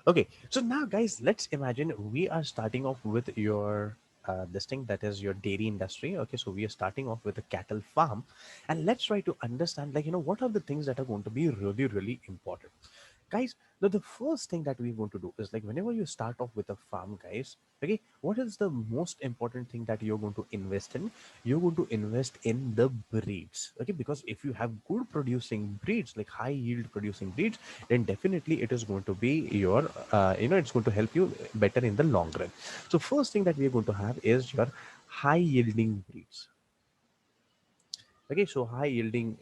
Okay, so now guys, let's imagine we are starting off with your this thing that is your dairy industry. Okay, so we are starting off with a cattle farm, and let's try to understand, like, what are the things that are going to be really really important, guys. Now the first thing that we want to do is, like, whenever you start off with a farm, guys, okay, what is the most important thing that you're going to invest in? You're going to invest in the breeds. Okay, because if you have good producing breeds, like high yield producing breeds, then definitely it is going to be your it's going to help you better in the long run. So first thing that we are going to have is your high yielding breeds. Okay, so high yielding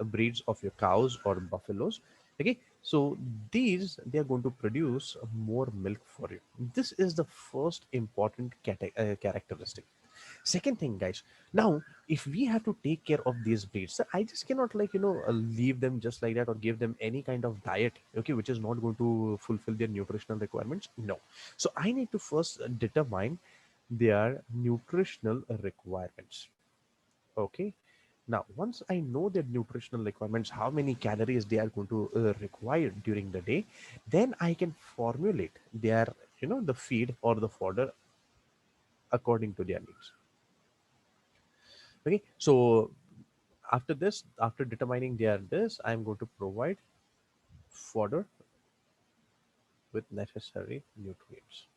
breeds of your cows or buffaloes. Okay, so these, they are going to produce more milk for you. This is the first important characteristic. Second thing, guys, now if we have to take care of these breeds, so I just cannot, like, leave them just like that or give them any kind of diet, okay, which is not going to fulfill their nutritional requirements. No. So I need to first determine their nutritional requirements. Okay, now once I know their nutritional requirements, how many calories they are going to require during the day, then I can formulate their, the feed or the fodder according to their needs. Okay, so after this, after determining their this, I'm going to provide fodder with necessary nutrients.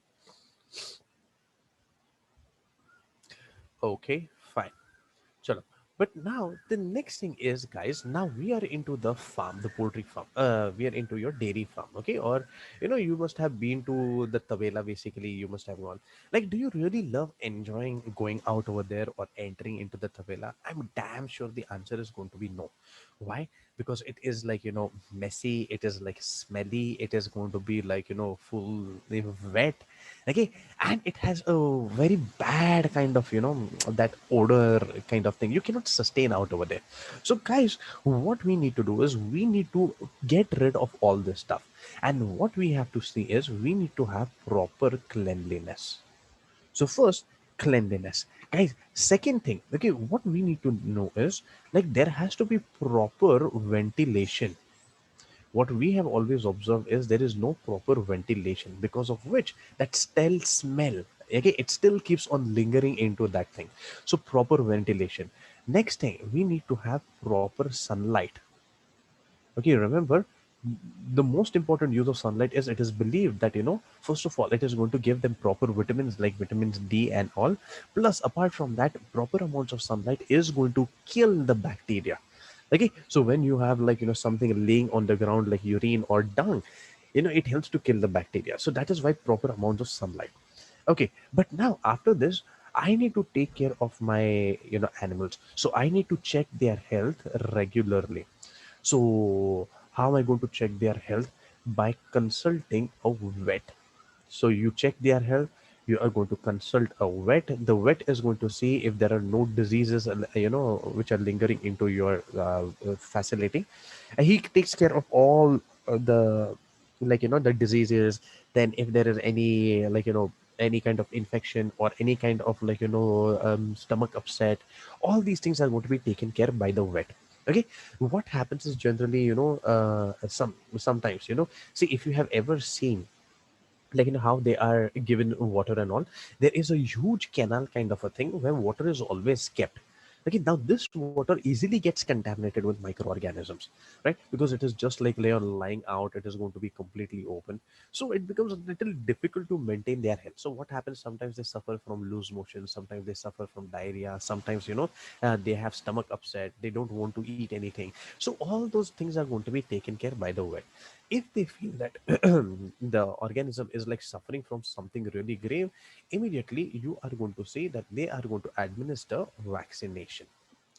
Okay, fine. Chalo. But now the next thing is, guys, now we are into the farm, the poultry farm. We are into your dairy farm, okay? Or, you must have been to the Tavela, basically. You must have gone. Like, do you really love enjoying going out over there or entering into the Tavela? I'm damn sure the answer is going to be no. Why? Because it is, like, messy, it is like smelly, it is going to be like, full wet. Okay, and it has a very bad kind of, that odor kind of thing. You cannot sustain out over there. So guys, what we need to do is we need to get rid of all this stuff, and what we have to see is we need to have proper cleanliness. So first, cleanliness, guys. Second thing, okay, what we need to know is, like, there has to be proper ventilation. What we have always observed is there is no proper ventilation, because of which that stale smell, okay, it still keeps on lingering into that thing. So proper ventilation. Next thing, we need to have proper sunlight. Okay, remember, the most important use of sunlight is, it is believed that, first of all, it is going to give them proper vitamins like vitamins D and all. Plus, apart from that, proper amounts of sunlight is going to kill the bacteria. Okay, so when you have, like, something laying on the ground like urine or dung, it helps to kill the bacteria. So that is why proper amounts of sunlight. Okay, but now after this, I need to take care of my, animals. So I need to check their health regularly. So how am I going to check their health? By consulting a vet. So you check their health. You are going to consult a vet. The vet is going to see if there are no diseases, which are lingering into your facility. And he takes care of all the, like, the diseases. Then if there is any, like, any kind of infection or any kind of, like, stomach upset, all these things are going to be taken care by the vet. Okay, what happens is generally, sometimes, see, if you have ever seen, like, how they are given water and all, there is a huge canal kind of a thing where water is always kept. Okay, now this water easily gets contaminated with microorganisms, right? Because it is just like they are lying out, it is going to be completely open. So it becomes a little difficult to maintain their health. So what happens, sometimes they suffer from loose motion, sometimes they suffer from diarrhea, sometimes, they have stomach upset, they don't want to eat anything. So all those things are going to be taken care by the vet. If they feel that the organism is, like, suffering from something really grave, immediately you are going to see that they are going to administer vaccination.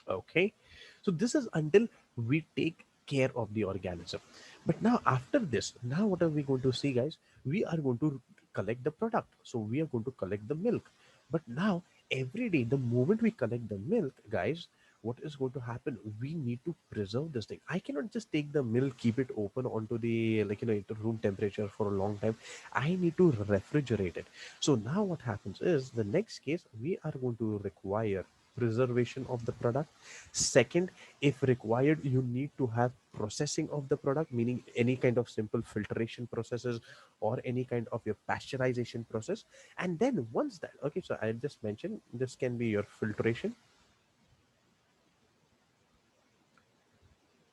Okay, so this is until we take care of the organism. But now after this, now what are we going to see, guys? We are going to collect the product, so we are going to collect the milk. But now, every day, the moment we collect the milk, guys, what is going to happen? We need to preserve this thing. I cannot just take the milk, keep it open onto the, like, into room temperature for a long time. I need to refrigerate it. So now what happens is, the next case, we are going to require preservation of the product. Second, if required, you need to have processing of the product, meaning any kind of simple filtration processes or any kind of your pasteurization process. And then once that, okay, so I just mentioned this can be your filtration,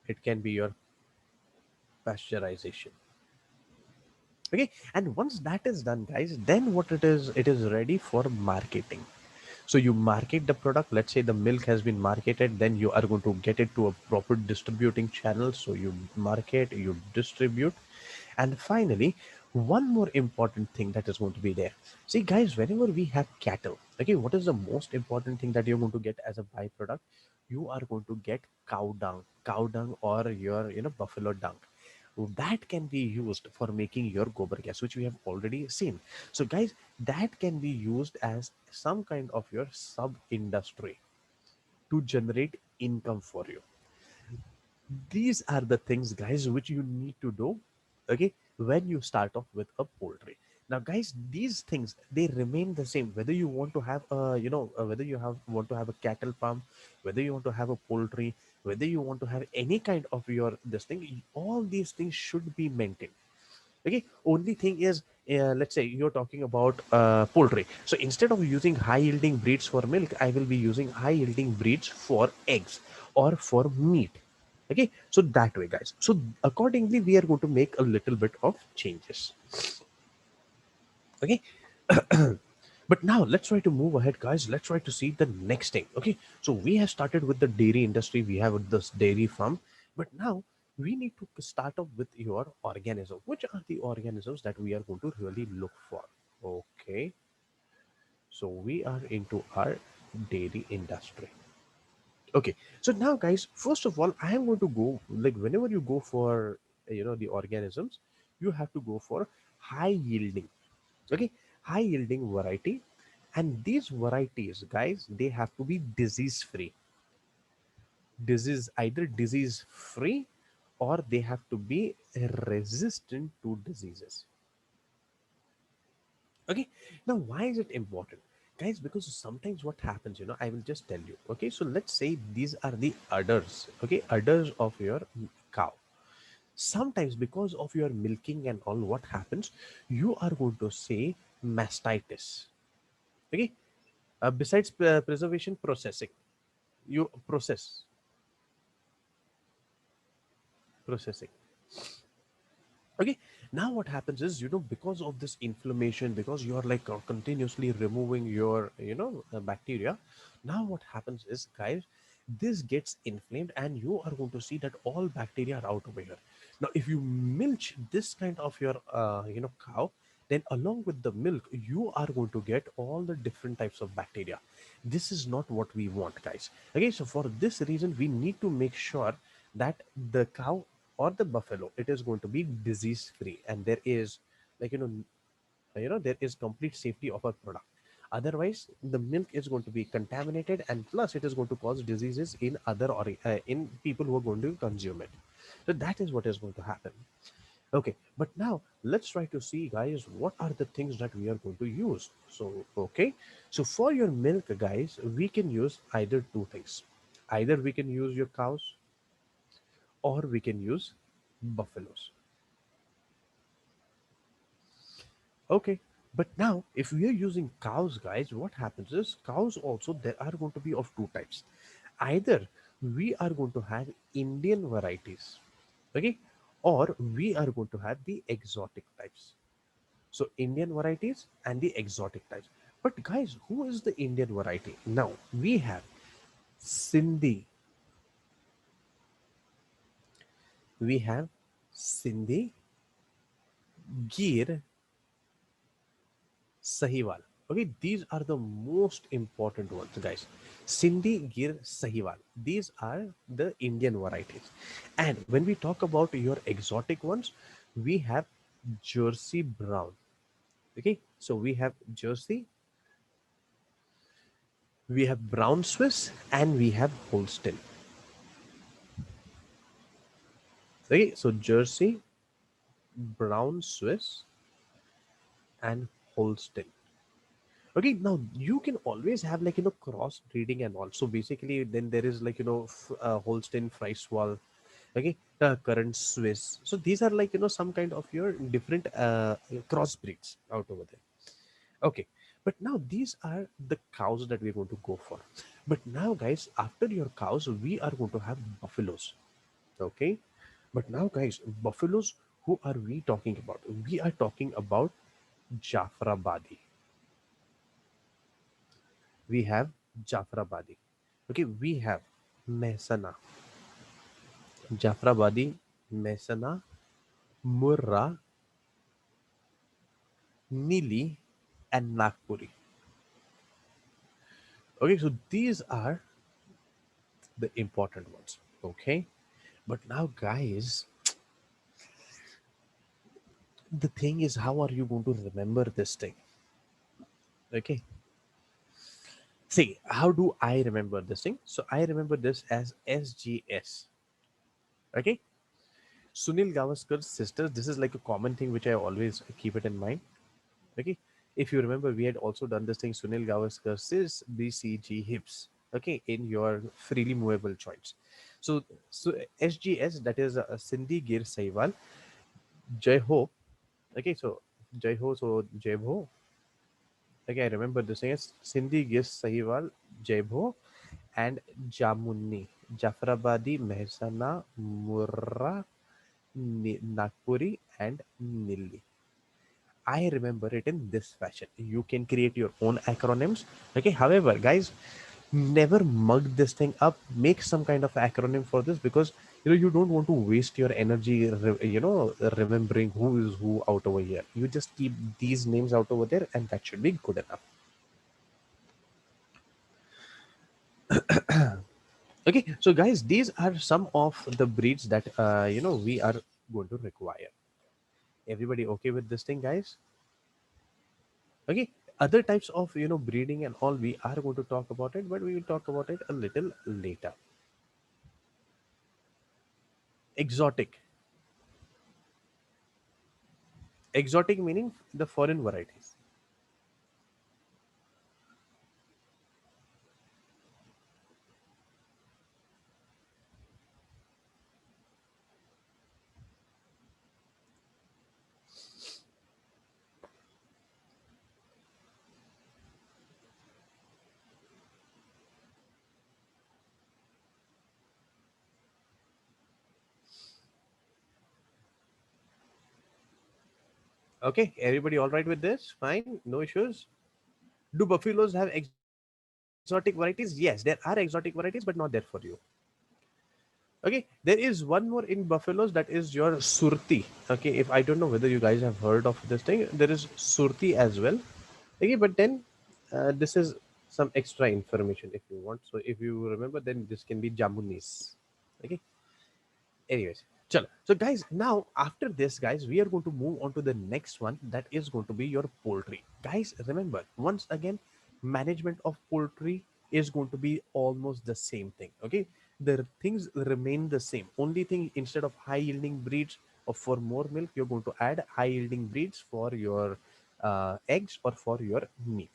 it can be your pasteurization. Okay, and once that is done, guys, then what it is ready for marketing. So you market the product. Let's say the milk has been marketed, then you are going to get it to a proper distributing channel. So you market, you distribute, and finally, one more important thing that is going to be there. See, guys, whenever we have cattle, okay, what is the most important thing that you're going to get as a byproduct? You are going to get cow dung, or your buffalo dung. That can be used for making your gobar gas, which we have already seen. So, guys, that can be used as some kind of your sub industry to generate income for you. These are the things, guys, which you need to do, okay, when you start off with a poultry. Now, guys, these things, they remain the same whether you want to have a whether you have want to have a cattle farm, whether you want to have a poultry, whether you want to have any kind of your this thing. All these things should be maintained. Okay, only thing is, let's say you're talking about poultry. So instead of using high yielding breeds for milk, I will be using high yielding breeds for eggs or for meat. Okay, so that way, guys. So accordingly, we are going to make a little bit of changes. Okay, but now let's try to move ahead, guys. Let's try to see the next thing. Okay, so we have started with the dairy industry, we have this dairy farm, but now we need to start off with your organism. Which are the organisms that we are going to really look for? Okay, so we are into our dairy industry. Okay, so now, guys, first of all, I am going to go, like, whenever you go for the organisms, you have to go for high yielding. Okay, high yielding variety, and these varieties, guys, they have to be disease free. Disease, either disease free, or they have to be resistant to diseases. Okay, now why is it important, guys? Because sometimes what happens, I will just tell you. Okay, so let's say these are the udders. Okay, udders of your cow. Sometimes because of your milking and all, what happens, you are going to say mastitis. Okay, besides preservation, processing, you processing. Okay, now what happens is, because of this inflammation, because you are like continuously removing your bacteria. Now what happens is, guys, this gets inflamed, and you are going to see that all bacteria are out over here. Now if you milch this kind of your cow, then along with the milk, you are going to get all the different types of bacteria. This is not what we want, guys. Okay, so for this reason, we need to make sure that the cow or the buffalo, it is going to be disease free, and there is, like, there is complete safety of our product. Otherwise, the milk is going to be contaminated, and plus it is going to cause diseases in other, or in people who are going to consume it. So that is what is going to happen. Okay, but now let's try to see, guys, what are the things that we are going to use. So, okay, so for your milk, guys, we can use either two things. Either we can use your cows, or we can use buffaloes. Okay, but now if we are using cows, guys, what happens is, cows also, there are going to be of two types. Either we are going to have Indian varieties, okay, or we are going to have the exotic types. So Indian varieties and the exotic types. But guys, who is the Indian variety? Now we have Sindhi, we have Sindhi, Gir, Sahiwal. Okay, these are the most important ones, guys. Sindhi, Gir, Sahiwal. These are the Indian varieties. And when we talk about your exotic ones, we have Jersey Brown. Okay, so we have Jersey, we have Brown Swiss, and we have Holstein. Okay, so Jersey, Brown Swiss, and Holstein. Okay, now you can always have like cross breeding and all. So basically, then there is like Holstein Frieswald, okay, current Swiss. So these are like some kind of your different cross breeds out over there. Okay, but now these are the cows that we're going to go for. But now, guys, after your cows, we are going to have buffaloes. Okay, but now, guys, buffaloes. Who are we talking about? We are talking about Jafrabadi. We have Jafrabadi. Okay, we have Mehsana, Jafrabadi, Mehsana, Murrah, Nili, and Nagpuri. Okay, so these are the important ones. Okay, but now, guys, the thing is, how are you going to remember this thing? Okay, see, how do I remember this thing? So I remember this as SGS. Okay, Sunil Gavaskar's sisters. This is like a common thing which I always keep it in mind. Okay, if you remember, we had also done this thing, Sunil Gavaskar says BCG hips, okay, in your freely movable joints. So SGS, that is Sindhi Gir Saiwal, Jai Ho. Okay, so Jai Ho, so Jai Ho. Okay, I remember this thing is Sindhi Gir Saiwal, Jai Ho, and Jamuni, Jafrabadi, Mehsana, Murra, Nagpuri, and Nilli. I remember it in this fashion. You can create your own acronyms. Okay. However, guys, never mug this thing up. Make some kind of acronym for this because you don't want to waste your energy. Remembering who is who out over here. You just keep these names out over there, and that should be good enough. Okay. So, guys, these are some of the breeds that we are going to require. Everybody okay with this thing, guys? Okay, other types of breeding and all we are going to talk about it, but we will talk about it a little later. Exotic. Exotic meaning the foreign varieties. Okay, everybody all right with this? Fine, no issues. Do buffaloes have exotic varieties? Yes, there are exotic varieties, but not there for you. Okay, there is one more in buffaloes, that is your surti. Okay, if I don't know whether you guys have heard of this thing, there is surti as well. Okay, but then this is some extra information if you want. So if you remember, then this can be jamunis. Okay, anyways, chalo. So guys, now after this, guys, we are going to move on to the next one, that is going to be your poultry. Guys, remember once again, management of poultry is going to be almost the same thing. Okay, the things remain the same. Only thing, instead of high yielding breeds or for more milk, you're going to add high yielding breeds for your eggs or for your meat.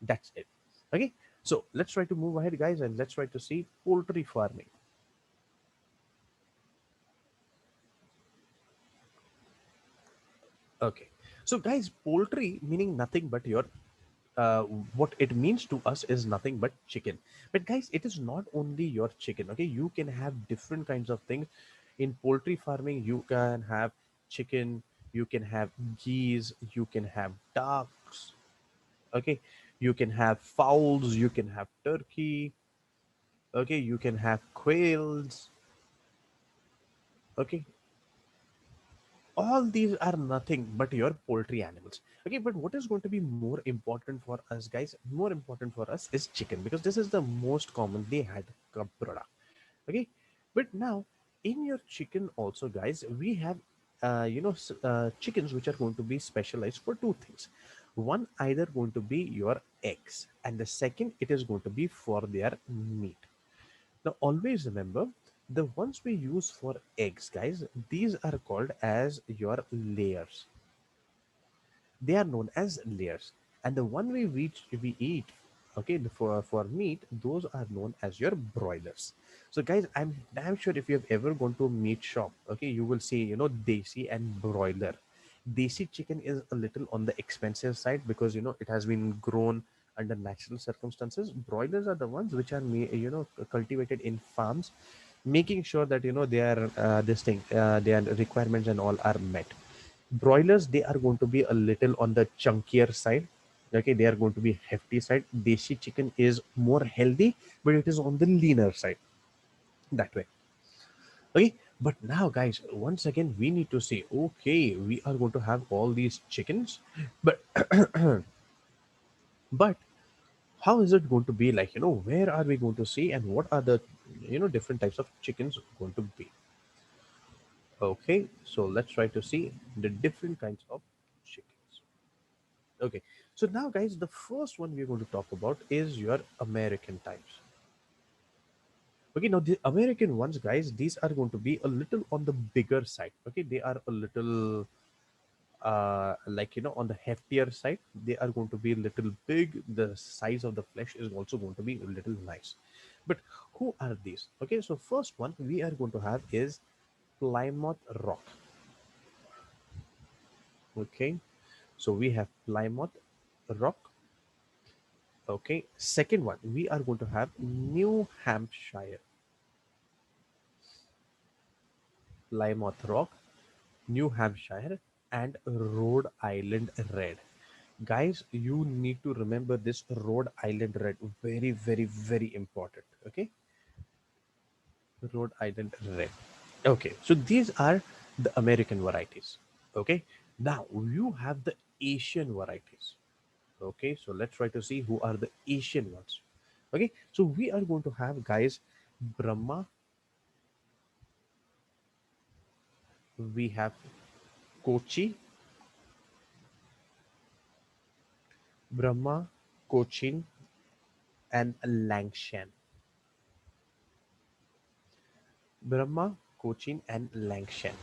That's it. Okay, so let's try to move ahead, guys, and let's try to see poultry farming. Okay. So, guys, poultry meaning nothing but your uh, what it means to us is nothing but chicken. But, guys, it is not only your chicken. Okay, you can have different kinds of things in poultry farming. You can have chicken, you can have geese, you can have ducks. Okay, you can have fowls, you can have turkey. Okay, you can have quails. Okay, all these are nothing but your poultry animals. Okay, but what is going to be more important for us, guys? More important for us is chicken, because this is the most commonly had product. Okay, but now in your chicken also, guys, we have chickens which are going to be specialized for two things. One, either going to be your eggs, and the second, it is going to be for their meat. Now, always remember, the ones we use for eggs, guys, these are called as your layers. They are known as layers. and the one we eat, okay, for meat, those are known as your broilers. So guys, I'm damn sure if you have ever gone to a meat shop, okay, you will see, desi and broiler. Desi chicken is a little on the expensive side because it has been grown under natural circumstances. Broilers are the ones which are cultivated in farms, making sure that they are their requirements and all are met. Broilers, they are going to be a little on the chunkier side. Okay, they are going to be hefty side. Desi chicken is more healthy, but it is on the leaner side, that way. Okay, but now guys, once again we need to say, okay, we are going to have all these chickens, but but how is it going to be, like, where are we going to see, and what are the different types of chickens going to be? Okay, so let's try to see the different kinds of chickens. Okay, so now guys, the first one we're going to talk about is your American types. Okay, now the American ones, guys, these are going to be a little on the bigger side. Okay, they are a little like, on the heftier side. They are going to be a little big. The size of the flesh is also going to be a little nice. But who are these? Okay, so first one we are going to have is Plymouth Rock. Okay, so we have Plymouth Rock. Okay, second one we are going to have New Hampshire. Plymouth Rock, New Hampshire, and Rhode Island Red. Guys, you need to remember this Rhode Island Red. Very, very, very important. Okay, Rhode Island Red. Okay, so these are the American varieties. Okay, now you have the Asian varieties. Okay, so let's try to see who are the Asian ones. Okay, so we are going to have, guys, Brahma, we have Kochi, Brahma, Cochin, and Langshan. Brahma, Cochin, and Langshan.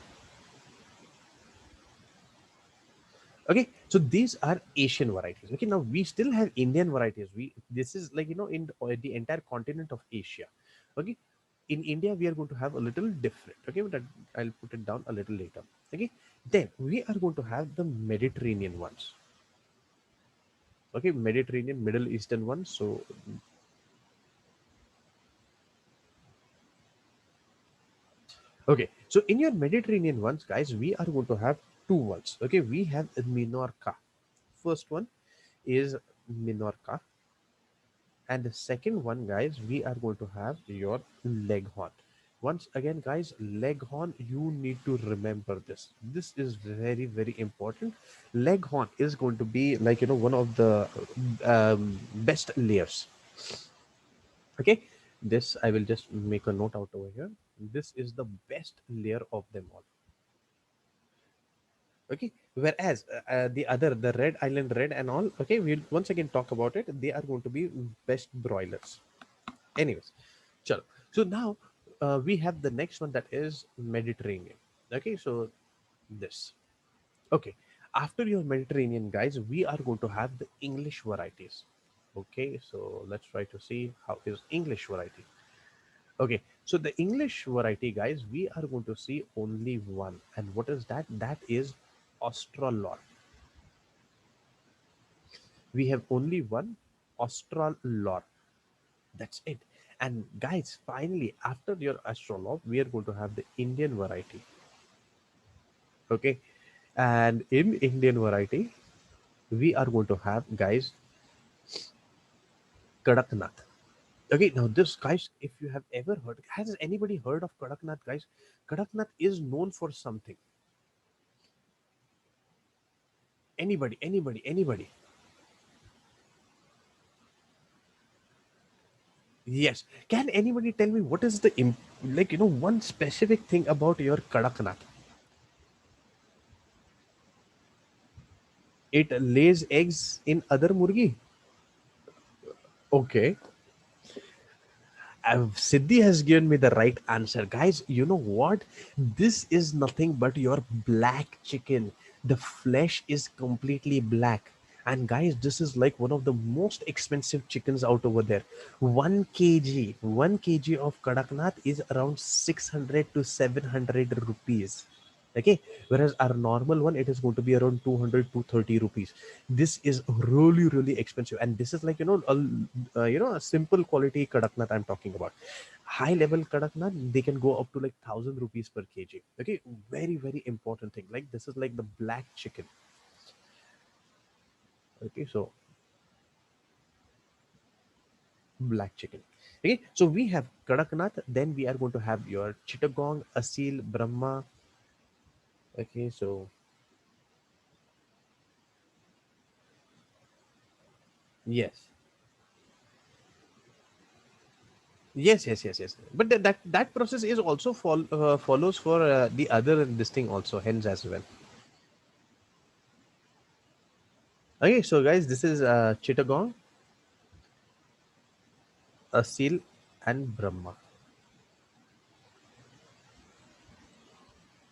Okay, so these are Asian varieties. Okay, now we still have Indian varieties. We This is like, in the entire continent of Asia. Okay, in India we are going to have a little different. Okay, but I'll put it down a little later. Okay, then we are going to have the Mediterranean ones. Okay, Mediterranean, Middle Eastern ones. So okay, so in your Mediterranean ones, guys, we are going to have two ones. Okay, we have Minorca. First one is Minorca, and the second one, guys, we are going to have your Leghorn. Once again, guys, Leghorn, you need to remember this. This is very, very important. Leghorn is going to be like, one of the best layers. Okay, this I will just make a note out over here. This is the best layer of them all. Okay, whereas the Red Island Red and all, okay, we'll once again talk about it. They are going to be best broilers. Anyways, chalo. So now we have the next one, that is Mediterranean. Okay, so this. Okay, after your Mediterranean, guys, we are going to have the English varieties. Okay, so let's try to see how is English variety. Okay, so the English variety, guys, we are going to see only one, and what is that? That is Australorp. We have only one, Australorp. That's it. And guys, finally, after your Astrolab, we are going to have the Indian variety. Okay. And in Indian variety, we are going to have, guys, Kadaknath. Okay, now this, guys, if you have ever heard, has anybody heard of Kadaknath, guys? Kadaknath is known for something. Anybody, anybody, anybody. Yes. Can anybody tell me what is the like, one specific thing about your Kadaknath? It lays eggs in other murgi. Okay. Siddhi has given me the right answer. Guys, you know what? This is nothing but your black chicken. The flesh is completely black. And guys, this is like one of the most expensive chickens out over there. 1 kg of Kadaknath is around 600 to 700 rupees. Okay, whereas our normal one, it is going to be around 200 to 30 rupees. This is really, really expensive, and this is like, a simple quality Kadaknath I'm talking about. High level Kadaknath, they can go up to like 1,000 rupees per kg. Okay, very, very important thing. Like, this is like the black chicken. Okay, so black chicken. Okay, so we have Kadaknath, then we are going to have your Chittagong, Asil, Brahma. Okay, so yes, yes. But that process is also follows for the other this thing also, hens as well. Okay, so guys, this is Chittagong, Asil, and Brahma.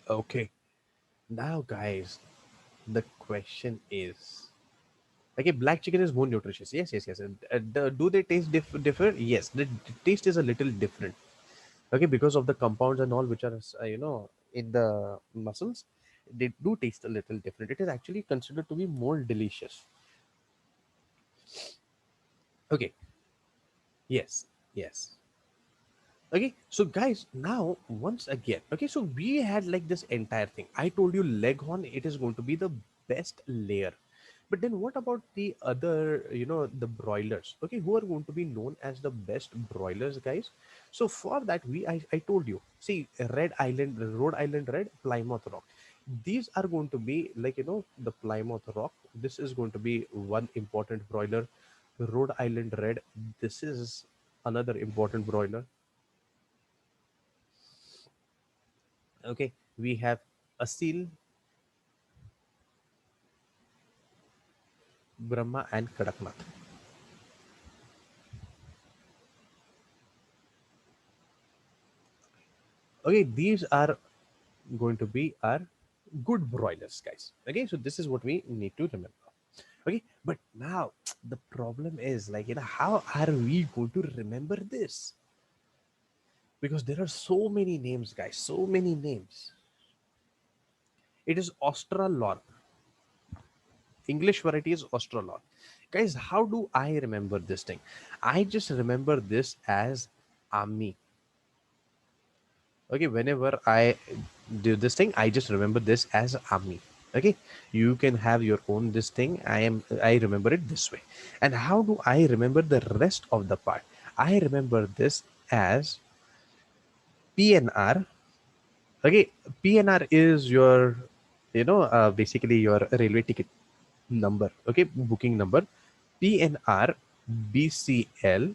Okay, now guys, the question is. Okay, black chicken is more nutritious. Yes. Do they taste different? Yes, the taste is a little different. Okay, because of the compounds and all which are in the muscles, they do taste a little different. It is actually considered to be more delicious. Okay, yes, yes. Okay, so guys, now once again, okay, so we had like this entire thing. I told you Leghorn, it is going to be the best layer. But then what about the other, the broilers, okay, who are going to be known as the best broilers, guys? So for that, I told you, see, Rhode Island Red, Plymouth Rock. These are going to be like, the Plymouth Rock. This is going to be one important broiler. Rhode Island Red, this is another important broiler. Okay, we have Asil, Brahma, and Kadaknath. Okay, these are going to be our good broilers, guys. Okay, so this is what we need to remember. Okay, but now the problem is like, how are we going to remember this? Because there are so many names, guys, so many names. It is Australorp. English variety is Australorp. Guys, how do I remember this thing? I just remember this as Ami. Okay, whenever I do this thing, I just remember this as Ami. Okay, you can have your own this thing. I remember it this way. And how do I remember the rest of the part? I remember this as PNR. Okay, PNR is your, basically your railway ticket number. Okay, booking number. PNR, BCL,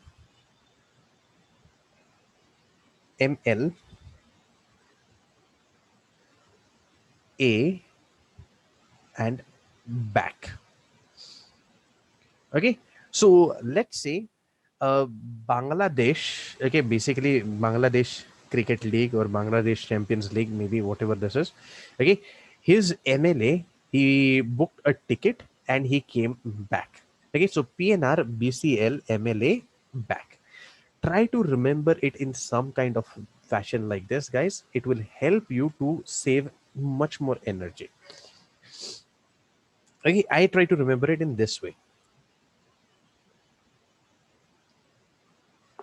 ML, A, and back. Okay, so let's say Bangladesh, okay, basically Bangladesh Cricket League or Bangladesh Champions League, maybe whatever this is. Okay, his MLA, he booked a ticket and he came back. Okay, so PNR, BCL, MLA, back. Try to remember it in some kind of fashion like this, guys. It will help you to save much more energy. Okay, I try to remember it in this way.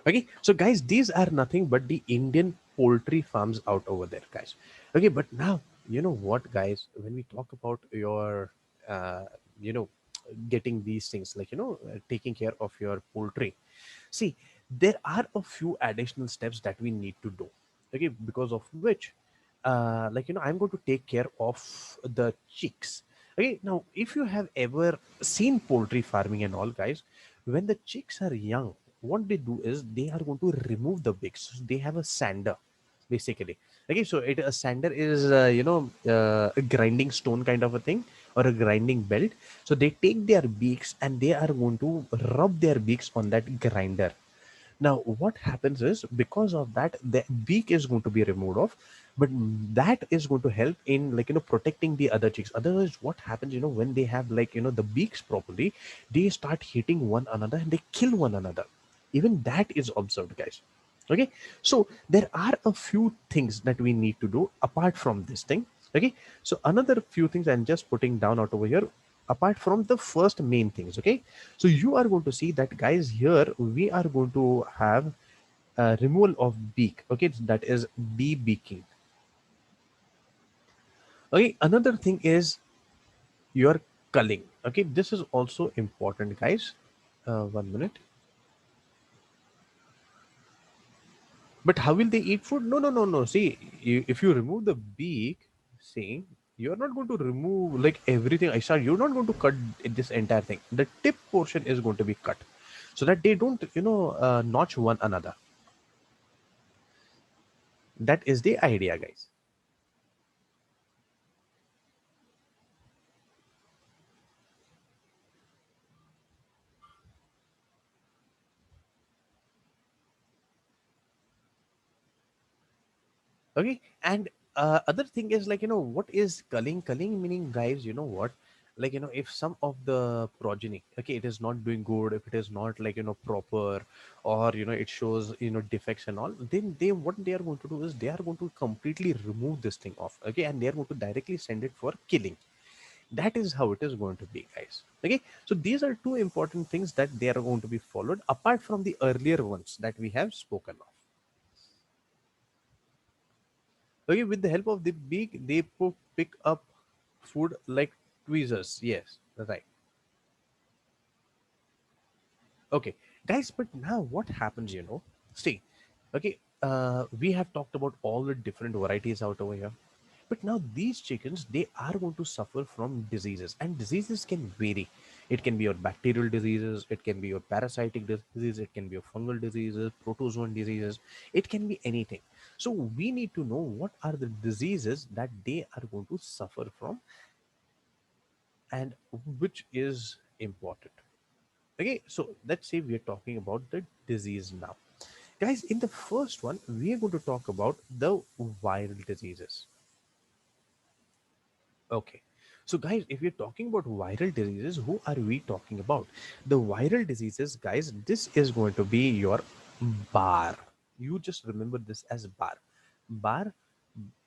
Okay, so guys, these are nothing but the Indian poultry farms out over there, guys. Okay, but now you know what, guys. When we talk about your, you know, getting these things like taking care of your poultry, see, there are a few additional steps that we need to do. Okay, because of which, I'm going to take care of the chicks. Okay, now if you have ever seen poultry farming and all, guys, when the chicks are young, what they do is they are going to remove the beaks. So they have a sander, basically. Okay, so a sander is a grinding stone kind of a thing, or a grinding belt. So they take their beaks and they are going to rub their beaks on that grinder. Now what happens is, because of that, the beak is going to be removed off, but that is going to help in, like, protecting the other chicks. Otherwise what happens, when they have, like, the beaks properly, they start hitting one another and they kill one another. Even that is observed, guys. Okay, so there are a few things that we need to do apart from this thing. Okay, so another few things I'm just putting down out over here, apart from the first main things. Okay, so you are going to see that, guys, here we are going to have removal of beak. Okay, that is beaking. Okay, another thing is your culling. Okay, this is also important, guys. 1 minute. But how will they eat food? No, no, no, no. See, if you remove the beak, see, you're not going to remove like everything. I saw you're not going to cut this entire thing. The tip portion is going to be cut so that they don't, notch one another. That is the idea, guys. Okay, and other thing is, like, what is culling? Culling meaning, guys, you know what? Like, if some of the progeny, okay, it is not doing good, if it is not, like, proper, or it shows, defects and all, then they, what they are going to do is they are going to completely remove this thing off. Okay, and they are going to directly send it for killing. That is how it is going to be, guys. Okay, so these are two important things that they are going to be followed apart from the earlier ones that we have spoken of. Okay, with the help of the beak, they pick up food like tweezers. Yes, right. Okay, guys, but now what happens, See, okay, we have talked about all the different varieties out over here. But now these chickens, they are going to suffer from diseases, and diseases can vary. It can be your bacterial diseases, it can be your parasitic diseases, it can be your fungal diseases, protozoan diseases, it can be anything. So we need to know what are the diseases that they are going to suffer from, and which is important. Okay, so let's say we are talking about the disease now. Guys, in the first one, we are going to talk about the viral diseases. Okay. So, guys, if we're talking about viral diseases, who are we talking about? The viral diseases, guys, this is going to be your bar. You just remember this as bar. Bar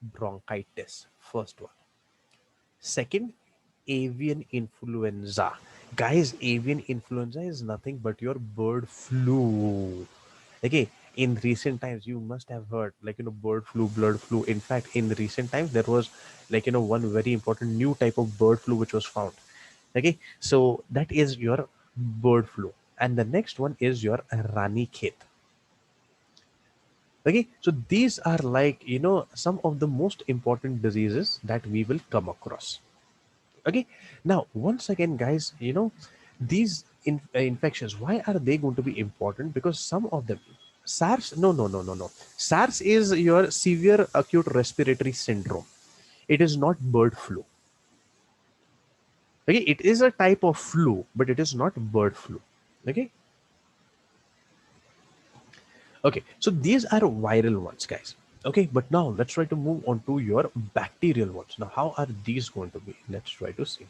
bronchitis, first one. Second, avian influenza. Guys, avian influenza is nothing but your bird flu. Okay, in recent times, you must have heard, like, bird flu, blood flu. In fact, in recent times, there was, like, one very important new type of bird flu which was found. Okay, so that is your bird flu. And the next one is your rani khet. Okay, so these are, like, some of the most important diseases that we will come across. Okay, now once again, guys, these infections, why are they going to be important? Because some of them, SARS, no, no, no, no, no, SARS is your severe acute respiratory syndrome. It is not bird flu. Okay, it is a type of flu, but it is not bird flu. Okay, okay, so these are viral ones, guys. Okay, but now let's try to move on to your bacterial ones. Now how are these going to be? Let's try to see.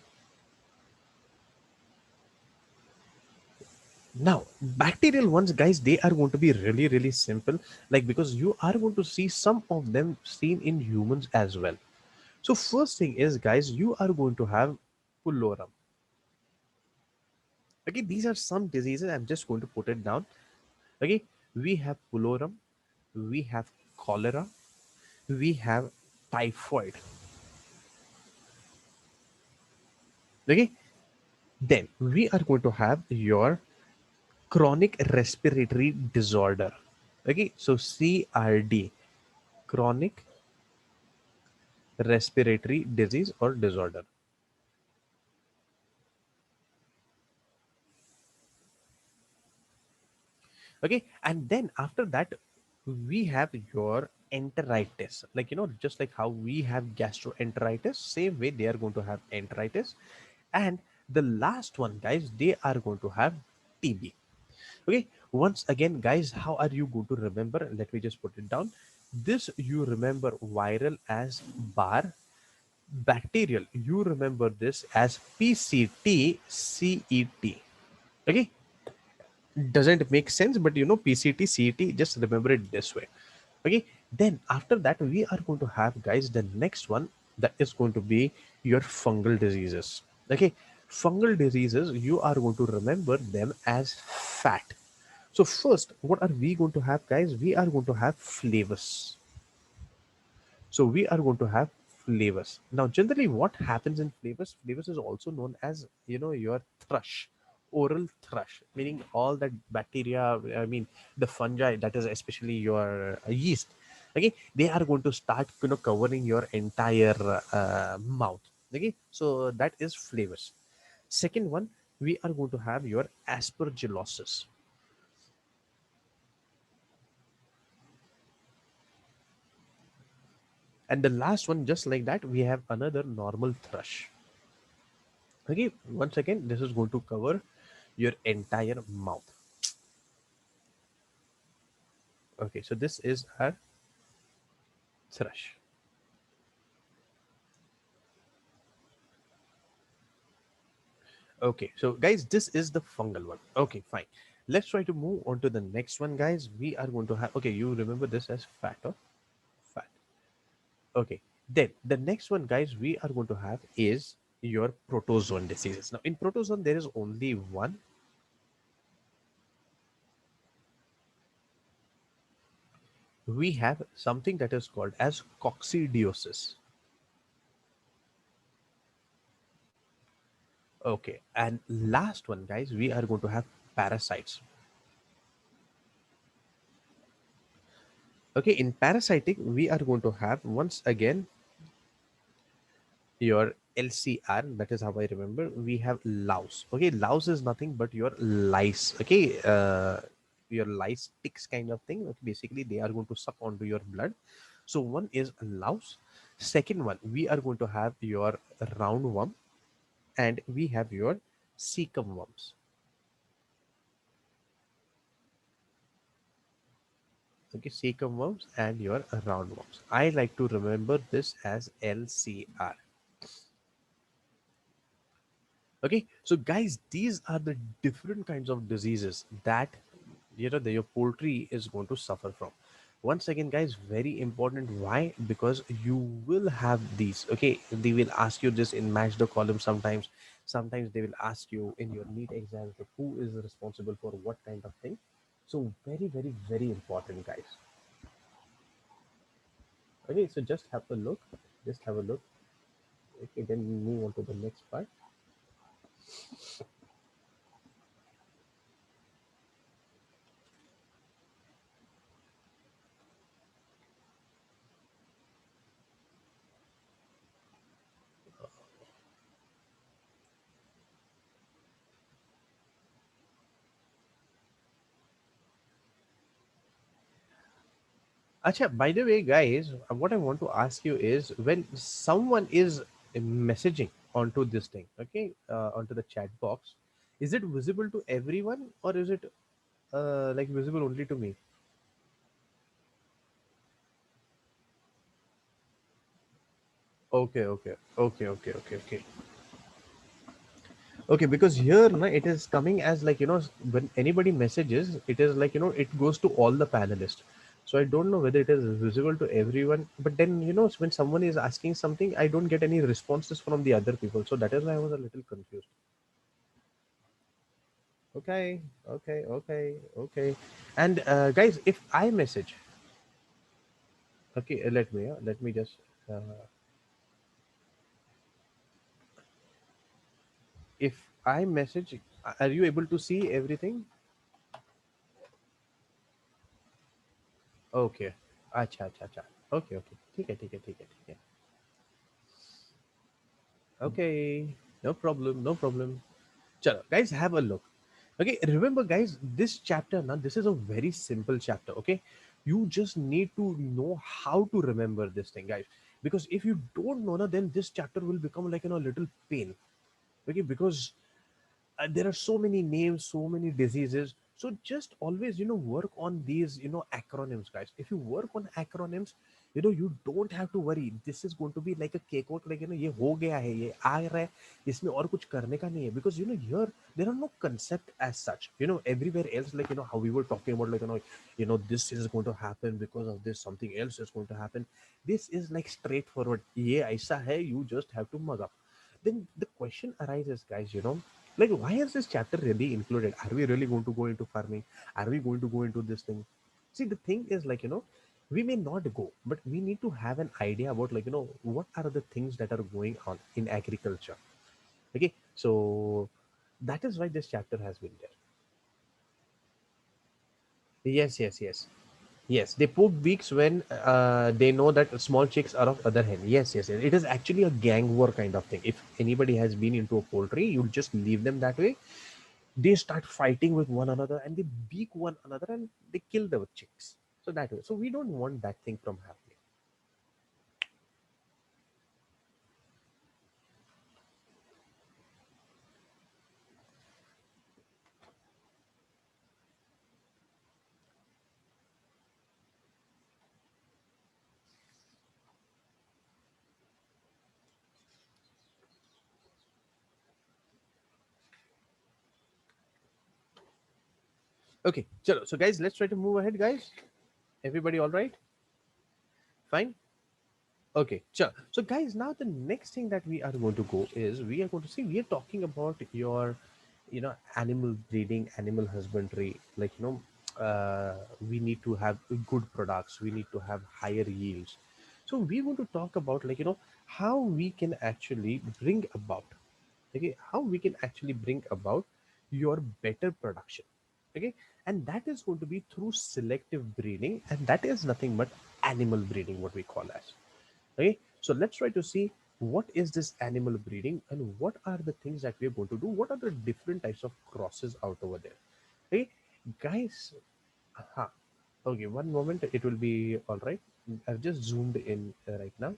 Now, bacterial ones, guys, they are going to be really, really simple. Like, because you are going to see some of them seen in humans as well. So, first thing is, guys, you are going to have pullorum. Okay, these are some diseases. I'm just going to put it down. Okay, we have pullorum, we have cholera, we have typhoid. Okay, then we are going to have your chronic respiratory disorder. Okay, so CRD, chronic respiratory disease or disorder. Okay, and then after that, we have your enteritis. Like, just like how we have gastroenteritis, same way they are going to have enteritis. And the last one, guys, they are going to have TB. Okay, Once again, guys, how are you going to remember? Let me just put it down. This you remember viral as bar, bacterial you remember this as PCT-CET. Okay, doesn't make sense, but PCT-CET, just remember it this way. Okay, then after that we are going to have, guys, the next one, that is going to be your fungal diseases. Okay, fungal diseases you are going to remember them as fat. So first, what are we going to have, guys? We are going to have flavors. So we are going to have flavors. Now, generally, what happens in flavors? Flavors is also known as, your thrush, oral thrush, meaning all that bacteria, I mean, the fungi, that is especially your yeast. Okay, they are going to start, covering your entire mouth. Okay, so that is flavors. Second one, we are going to have your aspergillosis. And the last one, just like that, we have another normal thrush. Okay, once again, this is going to cover your entire mouth. Okay, so this is our thrush. Okay, so guys, this is the fungal one. Okay, fine. Let's try to move on to the next one, guys. We are going to have, okay, you remember this as fat, or fat. Okay, then the next one, guys, we are going to have is your protozoan diseases. Now, in protozoan, there is only one. We have something that is called as coccidiosis. Okay, and last one, guys, we are going to have parasites. Okay, in parasitic, we are going to have once again your LCR. That is how I remember. We have louse. Okay, louse is nothing but your lice. Okay, your lice ticks kind of thing. Okay, basically, they are going to suck onto your blood. So one is louse. Second one, we are going to have your roundworm, and we have your cecum worms. Okay, cecum worms and your roundworms. I like to remember this as LCR. Okay, so guys, these are the different kinds of diseases that your poultry is going to suffer from. Once again, guys, very important. Why? Because you will have these. Okay, they will ask you this in match the column sometimes. Sometimes they will ask you in your neat exams who is responsible for what kind of thing. So very, very, very important, guys. Okay, so just have a look. Just have a look. Okay, then we move on to the next part. Acha, by the way, guys, what I want to ask you is when someone is messaging onto this thing, okay, onto the chat box, is it visible to everyone or is it like visible only to me? Okay, okay, okay, okay, okay, okay. Okay, because here na, it is coming as like, when anybody messages, it is like, it goes to all the panelists. So I don't know whether it is visible to everyone, but then, when someone is asking something, I don't get any responses from the other people. So that is why I was a little confused. Okay, okay, okay, okay. And guys, if I message, okay, let me just, uh, if I message, are you able to see everything? Okay. अच्छा अच्छा अच्छा. Okay, okay. ठीक है ठीक है ठीक है ठीक है. Okay. No problem. No problem. Chalo, guys, have a look. Okay, remember, guys, this chapter, now, this is a very simple chapter. Okay, you just need to know how to remember this thing, guys. Because if you don't know, na, then this chapter will become like a little pain. Okay, because there are so many names, so many diseases. So just always, work on these, acronyms, guys. If you work on acronyms, you don't have to worry. This is going to be like a cake walk, like, ये हो गया है, ये आ रहा है, इसमें और कुछ करने का नहीं है. Because, here, there are no concept as such. Everywhere else, like, how we were talking about, like, this is going to happen because of this, something else is going to happen. This is like straightforward. ये ऐसा है, you just have to mug up. Then the question arises, guys, like, why is this chapter really included? Are we really going to go into farming? Are we going to go into this thing? See, the thing is, like, we may not go, but we need to have an idea about, like, what are the things that are going on in agriculture. Okay, so that is why this chapter has been there. Yes, yes, yes. Yes, they put beaks when they know that small chicks are of other hen. Yes, yes, yes. It is actually a gang war kind of thing. If anybody has been into a poultry, you'll just leave them that way. They start fighting with one another and they beak one another and they kill the chicks. So that way. So we don't want that thing from happening. Okay, chalo. So guys, let's try to move ahead, guys. Everybody all right? Fine? Okay, sure. So guys, now the next thing that we are going to go is we are going to see, we are talking about your, animal breeding, animal husbandry, like, we need to have good products, we need to have higher yields. So we want to talk about, like, how we can actually bring about, okay, how we can actually bring about your better production. Okay, and that is going to be through selective breeding, and that is nothing but animal breeding, what we call as. Okay, so let's try to see what is this animal breeding and what are the things that we are going to do. What are the different types of crosses out over there? Okay, guys. Okay, one moment. It will be all right. I've just zoomed in right now.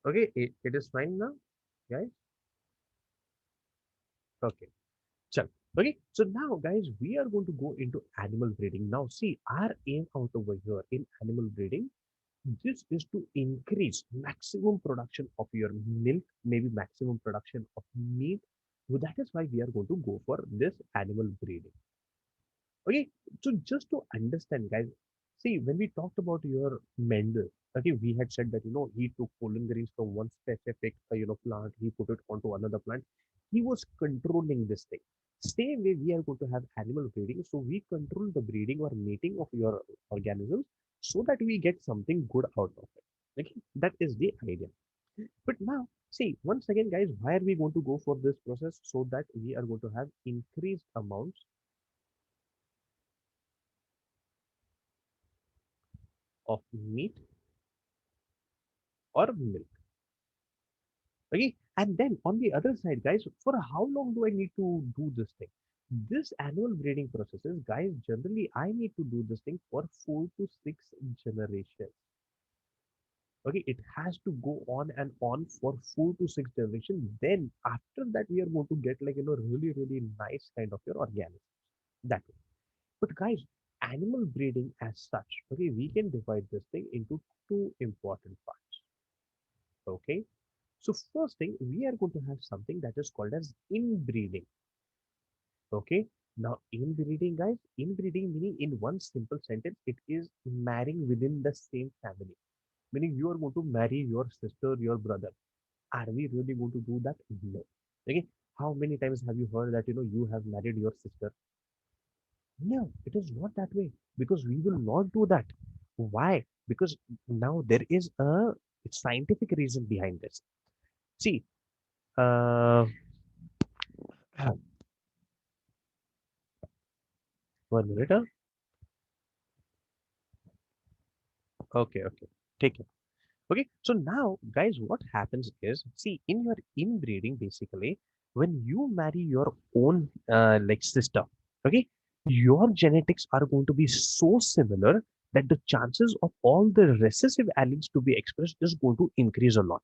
Okay, it is fine now, guys. Okay, sure. Okay, so now, guys, we are going to go into animal breeding. Now, see, our aim out over here in animal breeding, this is to increase maximum production of your milk, maybe maximum production of meat. So that is why we are going to go for this animal breeding. Okay, so just to understand, guys, see, when we talked about your Mendel, okay, we had said that, he took pollen grains from one specific, plant, he put it onto another plant. He was controlling this thing. Same way we are going to have animal breeding, so we control the breeding or mating of your organisms so that we get something good out of it. Okay, that is the idea. But now, see, once again, guys, why are we going to go for this process? So that we are going to have increased amounts of meat or milk. Okay, and then on the other side, guys, for how long do I need to do this thing? This annual breeding processes, guys, generally I need to do this thing for 4 to 6 generations. Okay, it has to go on and on for 4 to 6 generations. Then after that, we are going to get, like, really, really nice kind of your organisms. That way. But guys, animal breeding as such, okay, we can divide this thing into two important parts. Okay, so first thing, we are going to have something that is called as inbreeding. Okay. Now, inbreeding, guys, inbreeding meaning in one simple sentence, it is marrying within the same family. Meaning you are going to marry your sister, your brother. Are we really going to do that? No. Okay. How many times have you heard that, you have married your sister? No, it is not that way. Because we will not do that. Why? Because now there is a scientific reason behind this. See, uh, one minute. Okay, okay. Take it. Okay, so now, guys, what happens is, see, in your inbreeding, basically, when you marry your own like sister, okay, your genetics are going to be so similar that the chances of all the recessive alleles to be expressed is going to increase a lot.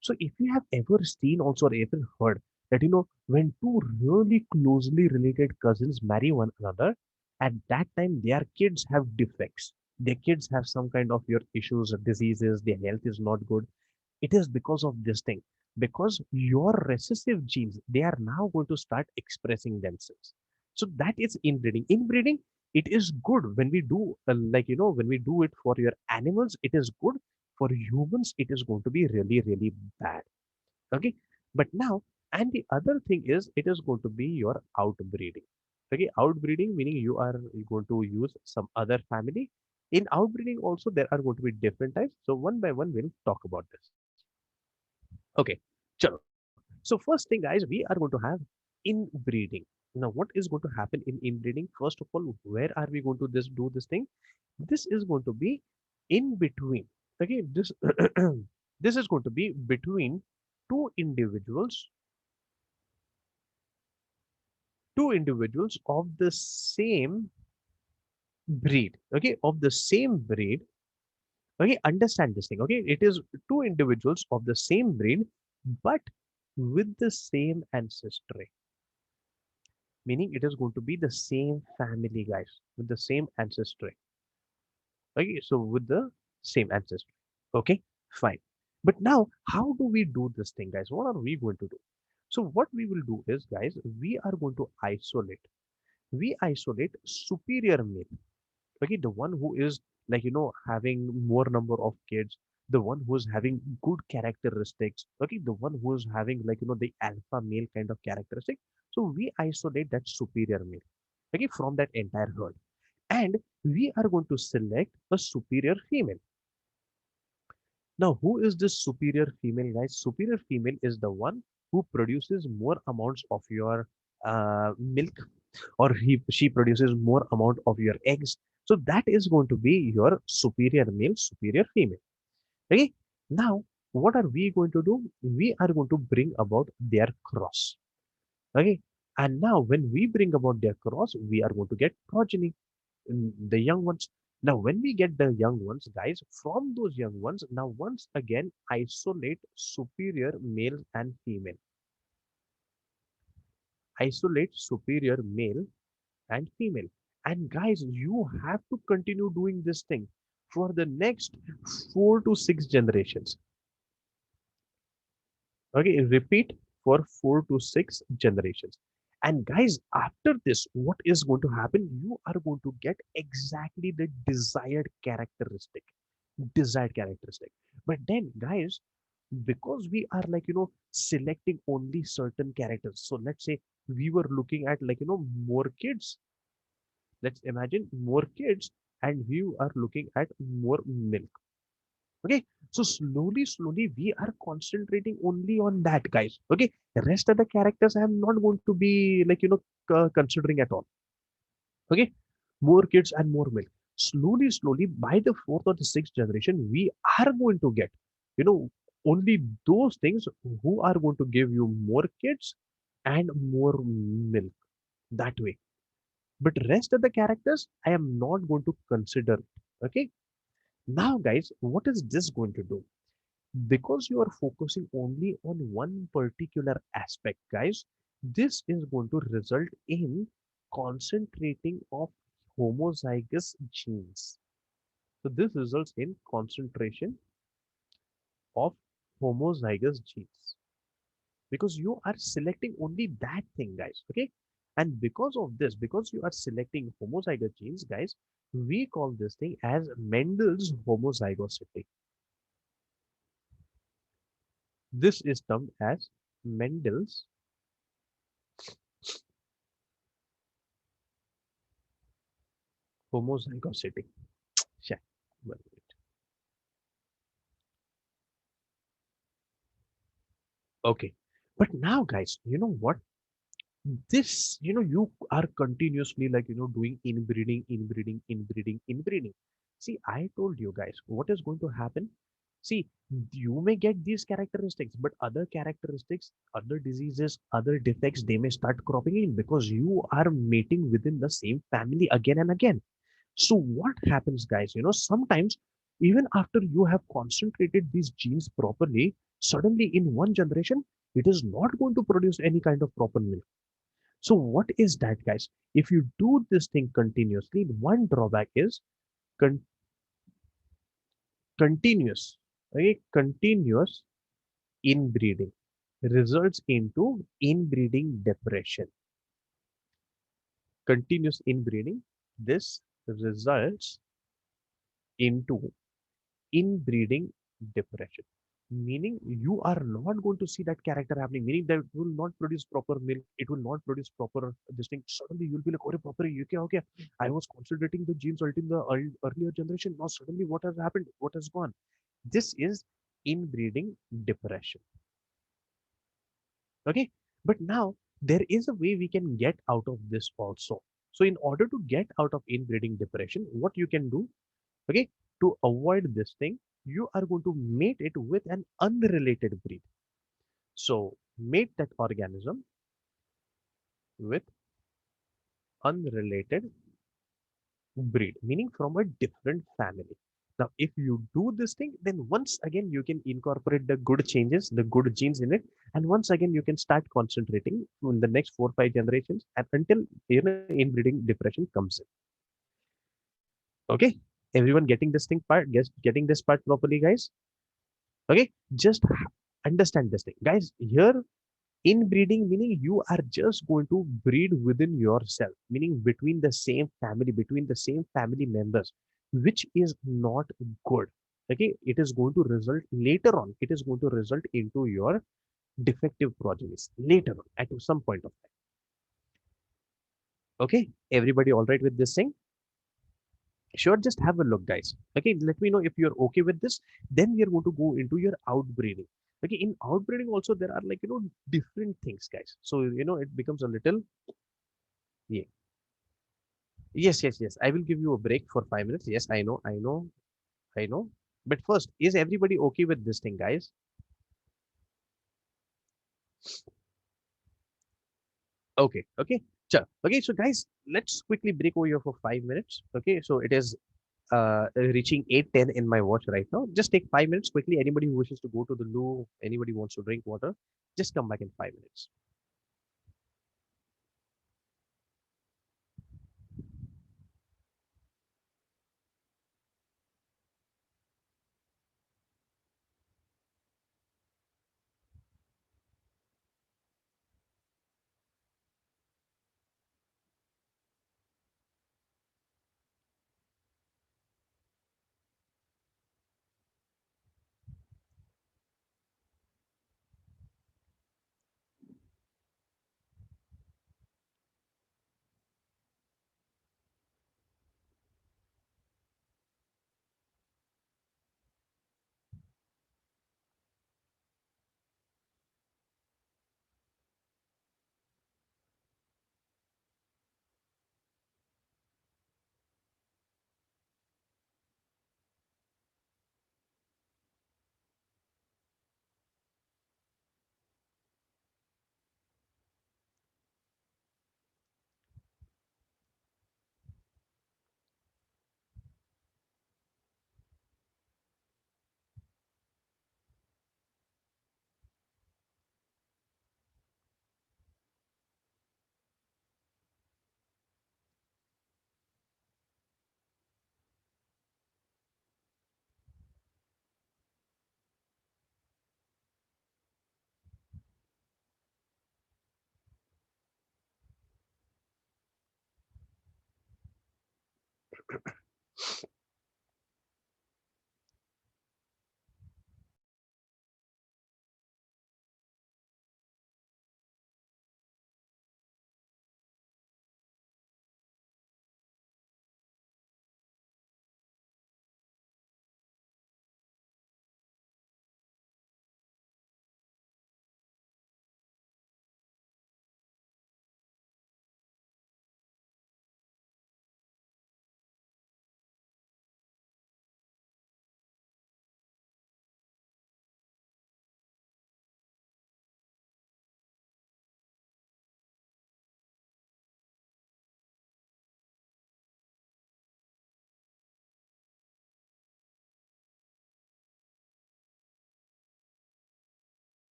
So, if you have ever seen also or ever heard that when two really closely related cousins marry one another, at that time their kids have defects, their kids have some kind of your issues or diseases, their health is not good. It is because of this thing, because your recessive genes, they are now going to start expressing themselves. So that is inbreeding. It is good when we do when we do it for your animals, it is good. For humans, it is going to be really, really bad. Okay, but now, and the other thing is, it is going to be your outbreeding. Okay, outbreeding meaning you are going to use some other family. In outbreeding also there are going to be different types, so one by one we'll talk about this. Okay, chalo. So first thing, guys, we are going to have inbreeding. Now what is going to happen in inbreeding? First of all, where are we going to this do this thing? This is going to be in between. Okay, this this is going to be between two individuals, of the same breed. Okay, of the same breed. Okay, understand this thing. Okay, it is two individuals of the same breed, but with the same ancestry, meaning it is going to be the same family, guys, with the same ancestry. Okay, so with the same ancestry. Okay, fine. But now, how do we do this thing, guys? What are we going to do? So what we will do is, guys, we are going to isolate superior male. Okay, the one who is having more number of kids, the one who is having good characteristics. Okay, the one who is having the alpha male kind of characteristic. So we isolate that superior male, okay, from that entire herd, and we are going to select a superior female. Now, who is this superior female, guys? Superior female is the one who produces more amounts of your milk, or she produces more amount of your eggs. So that is going to be your superior male, superior female. Okay. Now, what are we going to do? We are going to bring about their cross. Okay. And now, when we bring about their cross, we are going to get progeny, the young ones. Now, when we get the young ones, guys, from those young ones, now once again isolate superior male and female. Isolate superior male and female. And guys, you have to continue doing this thing for the next 4 to 6 generations. Okay, repeat for 4 to 6 generations. And guys, after this, what is going to happen? You are going to get exactly the desired characteristic. Desired characteristic. But then, guys, because we are selecting only certain characters. So let's say we were looking at more kids. Let's imagine more kids, and we are looking at more milk. Okay, so slowly we are concentrating only on that, guys. Okay, the rest of the characters I am not going to be considering at all. Okay, more kids and more milk. Slowly, by the fourth or the sixth generation, we are going to get, you know, only those things who are going to give you more kids and more milk that way. But rest of the characters, I am not going to consider. Okay. Now, guys, what is this going to do? Because you are focusing only on one particular aspect, guys, this is going to result in concentrating of homozygous genes. So this results in concentration of homozygous genes, because you are selecting only that thing, guys. Okay, and because of this, because you are selecting homozygous genes, guys, we call this thing as Mendel's homozygosity. This is termed as Mendel's homozygosity. Yeah. Well, okay. But now, guys, you know what? This, you are continuously doing inbreeding. See, I told you guys what is going to happen. See, you may get these characteristics, but other characteristics, other diseases, other defects, they may start cropping in because you are mating within the same family again and again. So what happens, guys? Sometimes even after you have concentrated these genes properly, suddenly in one generation, it is not going to produce any kind of proper milk. So what is that, guys? If you do this thing continuously, one drawback is con- continuous, okay, continuous inbreeding results into inbreeding depression. Continuous inbreeding, this results into inbreeding depression, meaning you are not going to see that character happening, meaning that it will not produce proper milk, it will not produce proper this thing. Suddenly you'll be like, okay, proper, okay, okay, I was concentrating the genes in the earlier generation, now suddenly what has happened, what has gone? This is inbreeding depression. Okay, but now there is a way we can get out of this also. So in order to get out of inbreeding depression, what you can do, okay, to avoid this thing, you are going to mate it with an unrelated breed. So mate that organism with unrelated breed, meaning from a different family. Now, if you do this thing, then once again you can incorporate the good changes, the good genes in it, and once again you can start concentrating in the next 4 or 5 generations, and until inbreeding depression comes in. Okay, everyone getting this thing part, getting this part properly, guys. Okay, just understand this thing, guys. Here, inbreeding meaning you are just going to breed within yourself, meaning between the same family members, which is not good. Okay, it is going to result later on. It is going to result into your defective progenies later on at some point of time. Okay, everybody all right with this thing? Sure, just have a look, guys. Okay, let me know if you're okay with this. Then we are going to go into your outbreeding. Okay, in outbreeding also there are like different things, guys. So it becomes a little, yeah. Yes, yes, yes. I will give you a break for 5 minutes. Yes, I know, I know, I know. But first, is everybody okay with this thing, guys? Okay, okay. Sure. Okay, so guys, let's quickly break over here for 5 minutes. Okay, so it is reaching 8:10 in my watch right now. Just take 5 minutes quickly. Anybody who wishes to go to the loo, anybody who wants to drink water, just come back in 5 minutes.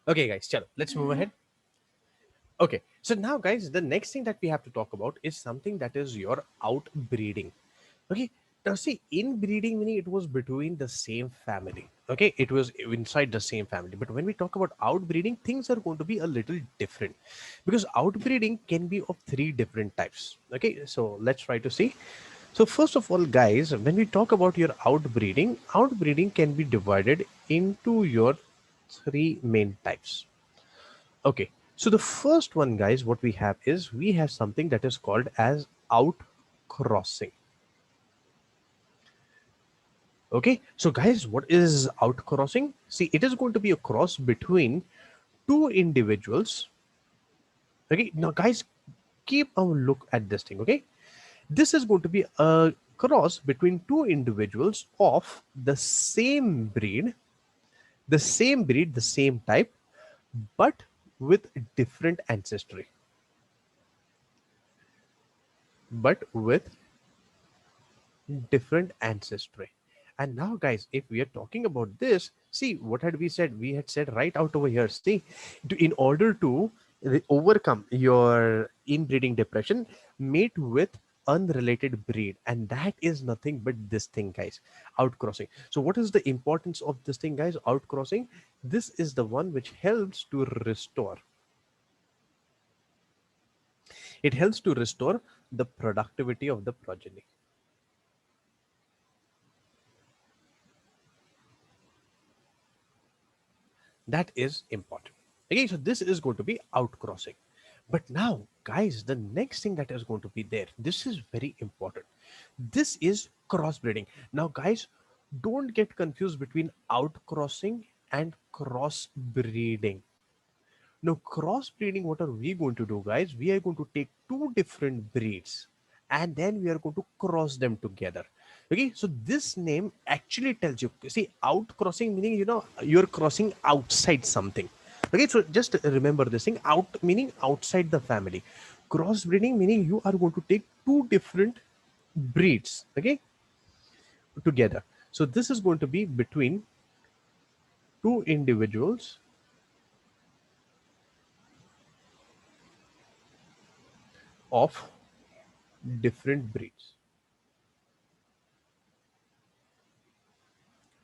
Okay, guys, chalo, let's move ahead. Okay, so now, guys, the next thing that we have to talk about is something that is your outbreeding. Okay, now see, inbreeding meaning it was between the same family. Okay, it was inside the same family. But when we talk about outbreeding, things are going to be a little different because outbreeding can be of three different types. Okay, so let's try to see. So, first of all, guys, when we talk about your outbreeding, outbreeding can be divided into your three main types. Okay, so the first one, guys, what we have is we have something that is called as outcrossing. Okay, so guys, what is outcrossing? See, it is going to be a cross between two individuals. Okay, now guys, keep a look at this thing. Okay, this is going to be a cross between two individuals of the same type, but with different ancestry, but with different ancestry. And now, guys, if we are talking about this, see, what had we said? We had said right out over here, see, in order to overcome your inbreeding depression, mate with unrelated breed, and that is nothing but this thing, guys, outcrossing. So what is the importance of this thing, guys? Outcrossing, this is the one which helps to restore, it helps to restore the productivity of the progeny. That is important. Okay, so this is going to be outcrossing. But now, guys, the next thing that is going to be there, this is very important. This is crossbreeding. Now, guys, don't get confused between outcrossing and crossbreeding. Now, crossbreeding, what are we going to do, guys? We are going to take two different breeds and then we are going to cross them together. Okay, so this name actually tells you, see, outcrossing meaning, you're crossing outside something. Okay, so just remember this thing, out meaning outside the family. Crossbreeding meaning you are going to take two different breeds, okay, together. So this is going to be between two individuals of different breeds.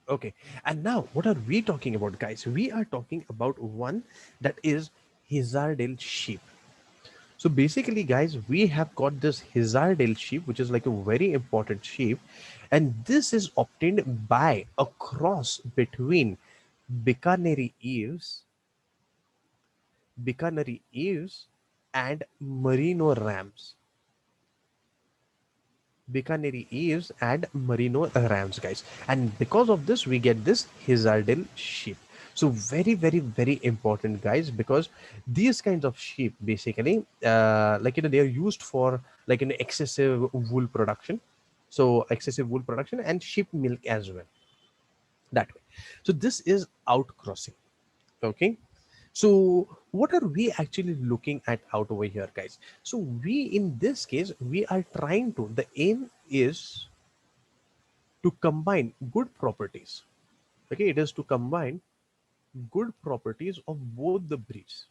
Okay, and now what are we talking about, guys? We are talking about one that is Hizardail sheep. So basically, guys, we have got this Hizardail sheep, which is like a very important sheep, and this is obtained by a cross between Bikaneri Eves, Bikaneri Eves, and Merino Rams. Bikaneri Eves and Merino Rams, guys. And because of this, we get this Hizardail sheep. So very, very, very important, guys, because these kinds of sheep, basically, they are used for excessive wool production. So excessive wool production and sheep milk as well. That way. So this is outcrossing. Okay. So what are we actually looking at out over here, guys? So we, in this case, we are trying to, the aim is to combine good properties. Okay, it is to combine good properties of both the breeds.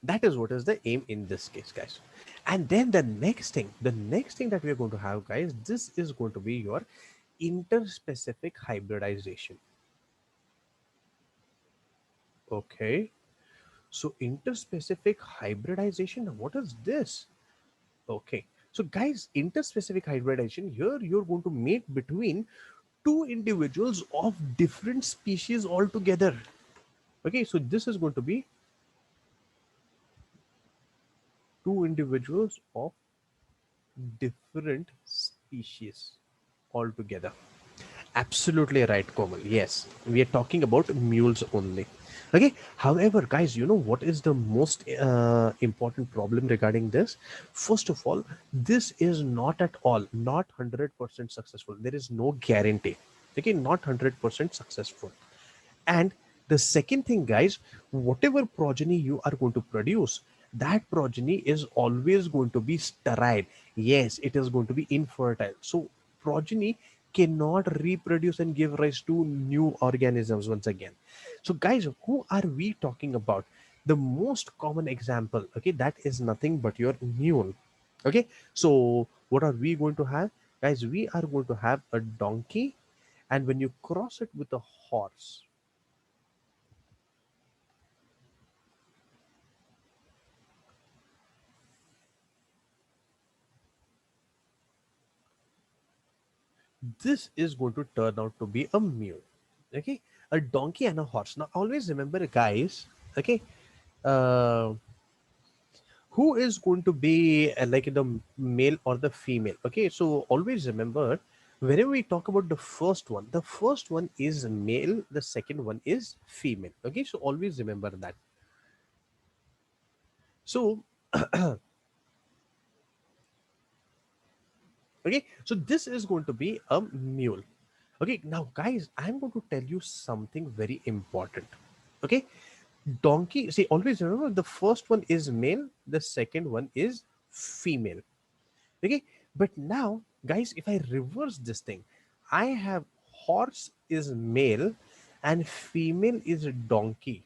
That is what is the aim in this case, guys. And then the next thing that we are going to have, guys, this is going to be your interspecific hybridization. Okay, so interspecific hybridization, what is this? Okay, so guys, interspecific hybridization, here you're going to mate between two individuals of different species altogether. Okay, so this is going to be two individuals of different species altogether. Absolutely right, Komal. Yes, we are talking about mules only. Okay. However, guys, you know what is the most important problem regarding this? First of all, this is not at all, not 100% successful. There is no guarantee. Okay, not 100% successful. And the second thing, guys, whatever progeny you are going to produce, that progeny is always going to be sterile. Yes, it is going to be infertile. So progeny cannot reproduce and give rise to new organisms once again. So guys, who are we talking about? The most common example, okay, that is nothing but your mule. Okay, so what are we going to have, guys? We are going to have a donkey, and when you cross it with a horse, this is going to turn out to be a mule. Okay, a donkey and a horse. Now always remember, guys, okay, uh, who is going to be like the male or the female. Okay, so always remember, whenever we talk about the first one is male, the second one is female. Okay, so always remember that. So okay, so this is going to be a mule. Okay, now guys, I'm going to tell you something very important. Okay, donkey, see, always remember, the first one is male, the second one is female. Okay, but now guys, if I reverse this thing, I have horse is male and female is donkey.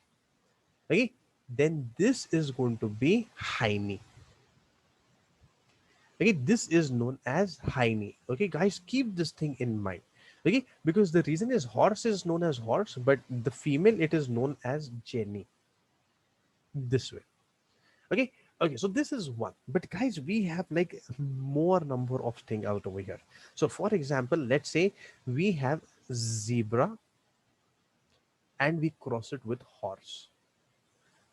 Okay, then this is going to be hiney. Okay, this is known as hiney. Okay guys, keep this thing in mind. Okay, because the reason is horse is known as horse, but the female, it is known as jenny, this way. Okay, okay, so this is one, but guys, we have like more number of thing out over here. So for example, let's say we have zebra and we cross it with horse.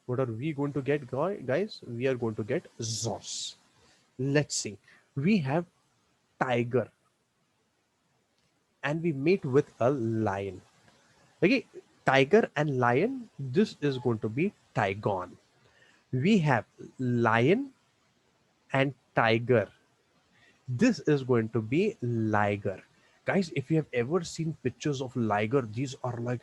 What are we going to get, guys? We are going to get zos. Let's see, we have tiger and we meet with a lion. Okay, tiger and lion, this is going to be tigon. We have lion and tiger, this is going to be liger. Guys, if you have ever seen pictures of liger, these are like,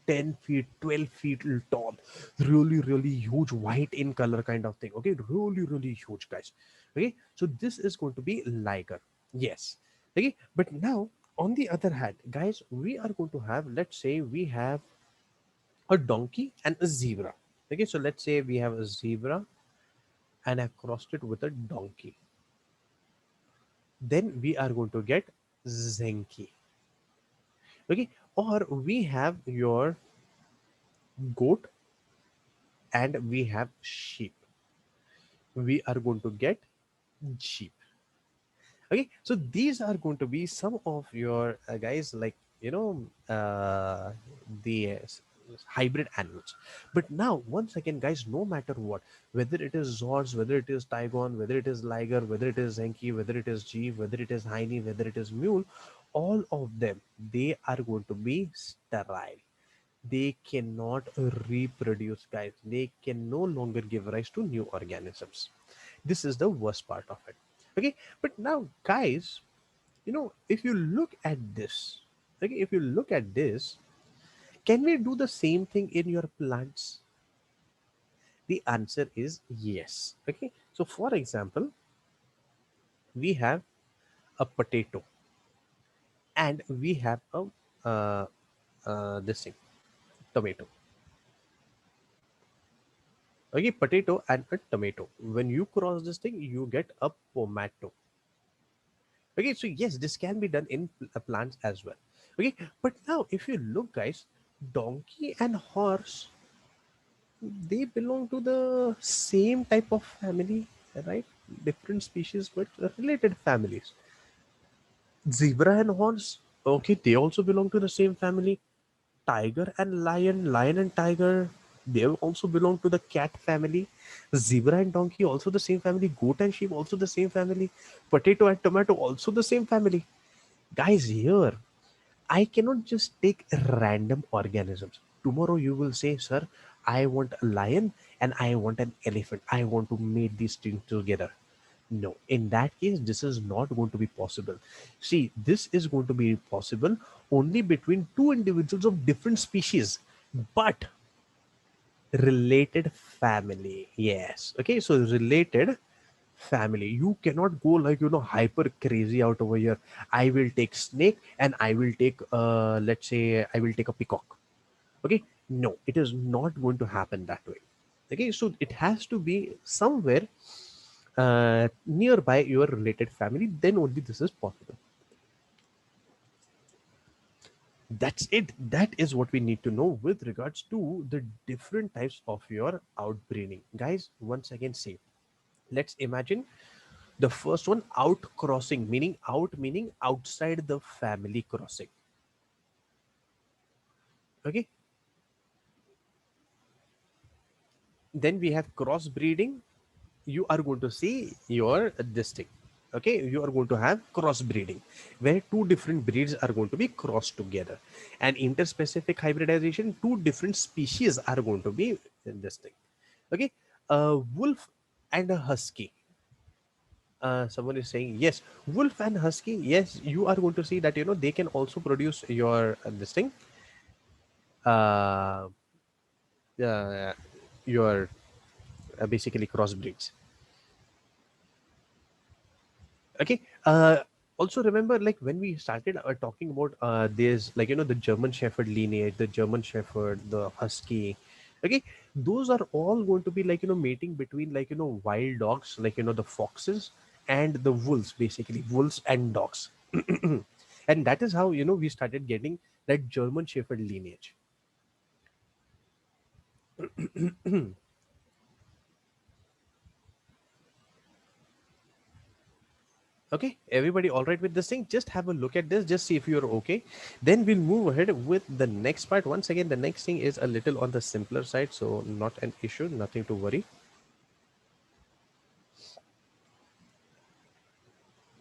10 feet, 12 feet tall, really really huge, white in color kind of thing. Okay, really really huge, guys. Okay, so this is going to be liger. Yes. Okay, but now on the other hand, guys, we are going to have, let's say we have a donkey and a zebra. Okay, so let's say we have a zebra and I've crossed it with a donkey. Then we are going to get zenki. Okay, or we have your goat and we have sheep. We are going to get sheep. Okay, so these are going to be some of your guys, like, the hybrid animals. But now once again, guys, no matter what, whether it is zords, whether it is tigon, whether it is liger, whether it is zenki, whether it is jeep, whether it is hiney, whether it is mule, all of them, they are going to be sterile. They cannot reproduce, guys. They can no longer give rise to new organisms. This is the worst part of it. Okay, but now guys, if you look at this, okay, if you look at this, can we do the same thing in your plants? The answer is yes. Okay, so for example, we have a potato and we have a this thing, tomato. Okay, potato and a tomato, when you cross this thing, you get a tomato. Okay, so yes, this can be done in plants as well. Okay, but now if you look, guys, donkey and horse, they belong to the same type of family, right? Different species, but related families. Zebra and horse, okay, they also belong to the same family. Tiger and lion, lion and tiger, they also belong to the cat family. Zebra and donkey, also the same family. Goat and sheep, also the same family. Potato and tomato, also the same family. Guys, here I cannot just take random organisms. Tomorrow you will say, sir, I want a lion and I want an elephant. I want to mate these things together. No, in that case, this is not going to be possible. See, this is going to be possible only between two individuals of different species, but related family. Yes. Okay, so related family. You cannot go like, hyper crazy out over here. I will take snake and I will take, let's say, I will take a peacock. Okay, no, it is not going to happen that way. Okay, so it has to be somewhere nearby your related family, then only this is possible. That's it. That is what we need to know with regards to the different types of your outbreeding. Guys, once again, say, let's imagine the first one, out crossing, meaning out, meaning outside the family crossing. Okay, then we have crossbreeding. You are going to see your this thing. Okay, you are going to have crossbreeding where two different breeds are going to be crossed together, and interspecific hybridization, two different species are going to be in this thing. Okay, a wolf and a husky. Someone is saying yes, wolf and husky. Yes, you are going to see that they can also produce your this thing, uh, uh, your basically crossbreeds. Okay, also remember, like when we started talking about this, like the German Shepherd lineage, the German Shepherd, the Husky. Okay, those are all going to be like mating between like wild dogs, like the foxes and the wolves, basically wolves and dogs. And that is how we started getting that German Shepherd lineage. Okay, everybody all right with this thing? Just have a look at this, just see if you're okay. Then we'll move ahead with the next part. Once again, the next thing is a little on the simpler side, so not an issue, nothing to worry.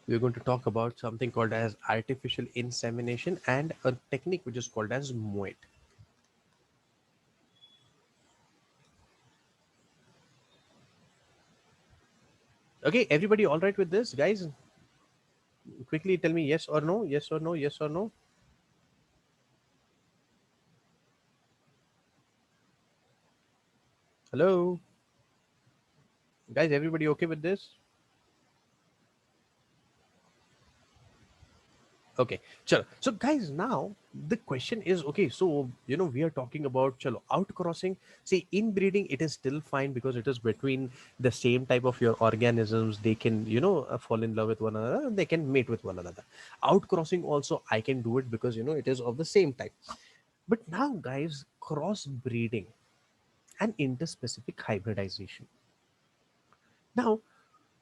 We're going to talk about something called as artificial insemination and a technique which is called as moat. Okay, everybody all right with this, guys? Quickly tell me yes or no, yes or no, yes or no. Hello, guys, everybody okay with this? Okay, chalo. So guys, now the question is, okay, so we are talking about chalo outcrossing. See, inbreeding, it is still fine because it is between the same type of your organisms. They can fall in love with one another and they can mate with one another. Outcrossing also I can do it because it is of the same type. But now guys, crossbreeding and interspecific hybridization. Now,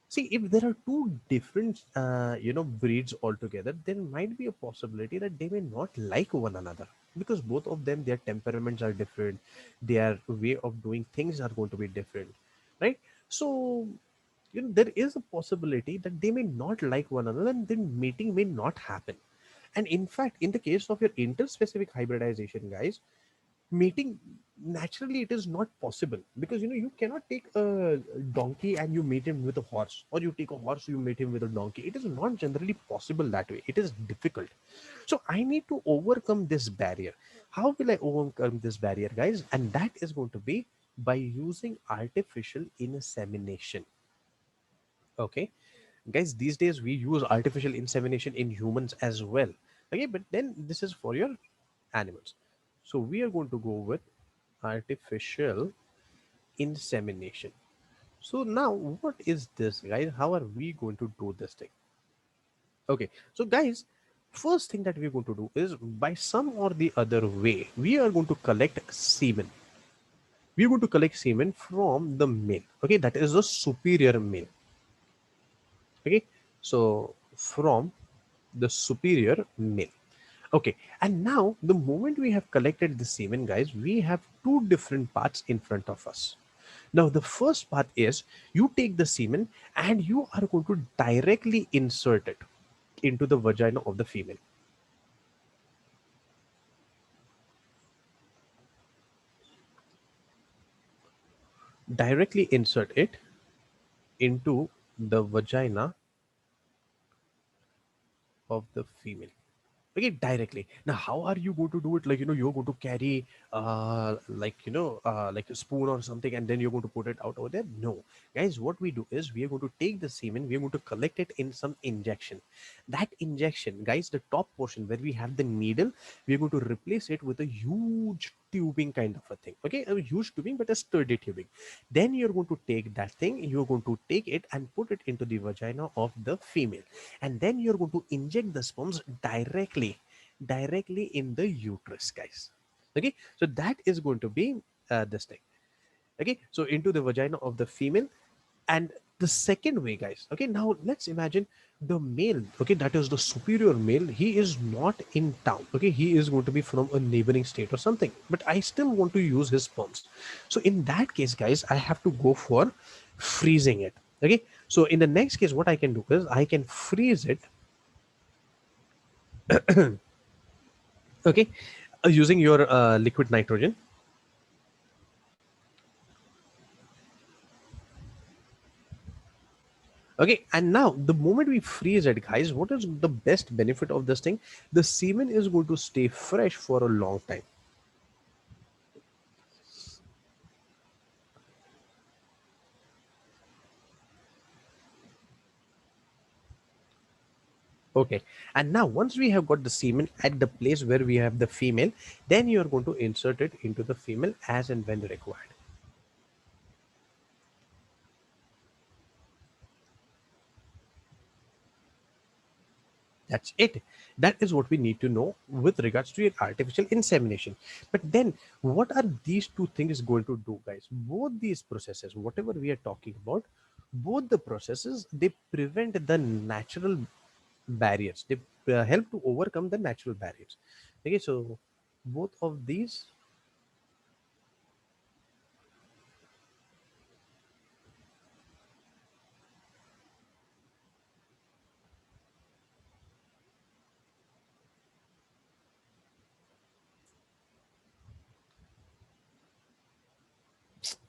see, if there are two different, breeds altogether, there might be a possibility that they may not like one another because both of them, their temperaments are different, their way of doing things are going to be different, right? So, there is a possibility that they may not like one another, and then mating may not happen. And in fact, in the case of your interspecific hybridization, guys, mating naturally it is not possible because you cannot take a donkey and you mate him with a horse, or you take a horse you mate him with a donkey. It is not generally possible that way. It is difficult. So I need to overcome this barrier. How will I overcome this barrier, guys? And that is going to be by using artificial insemination. Okay, guys, these days we use artificial insemination in humans as well. Okay, but then this is for your animals. So we are going to go with artificial insemination. So now what is this, guys? How are we going to do this thing? Okay, so guys, first thing that we're going to do is by some or the other way, we are going to collect semen. We're going to collect semen from the male. Okay, that is the superior male. Okay, so from the superior male. Okay, and now the moment we have collected the semen, guys, we have two different parts in front of us. Now, the first part is you take the semen and you are going to directly insert it into the vagina of the female. Directly insert it into the vagina of the female. Okay, directly. Now how are you going to do it? Like, you're going to carry like a spoon or something, and then you're going to put it out over there? No, guys, what we do is we are going to take the semen, we are going to collect it in some injection. That injection, guys, the top portion where we have the needle, we are going to replace it with a huge tubing kind of a thing. Okay, a huge tubing, but a sturdy tubing. Then you're going to take that thing, you're going to take it and put it into the vagina of the female, and then you're going to inject the sperms directly in the uterus, guys. Okay, so that is going to be this thing. Okay, so into the vagina of the female. And the second way, guys, okay, now let's imagine the male, okay, that is the superior male, he is not in town. Okay, he is going to be from a neighboring state or something, but I still want to use his sperms. So in that case, guys, I have to go for freezing it. Okay, so in the next case, what I can do is I can freeze it. Okay, using your liquid nitrogen. Okay, and now the moment we freeze it, guys, what is the best benefit of this thing? The semen is going to stay fresh for a long time. Okay, and now once we have got the semen at the place where we have the female, then you are going to insert it into the female as and when required. That's it. That is what we need to know with regards to your artificial insemination. But then, what are these two things going to do, guys? Both these processes, whatever we are talking about, both the processes, they prevent the natural barriers. They help to overcome the natural barriers. Okay, so both of these.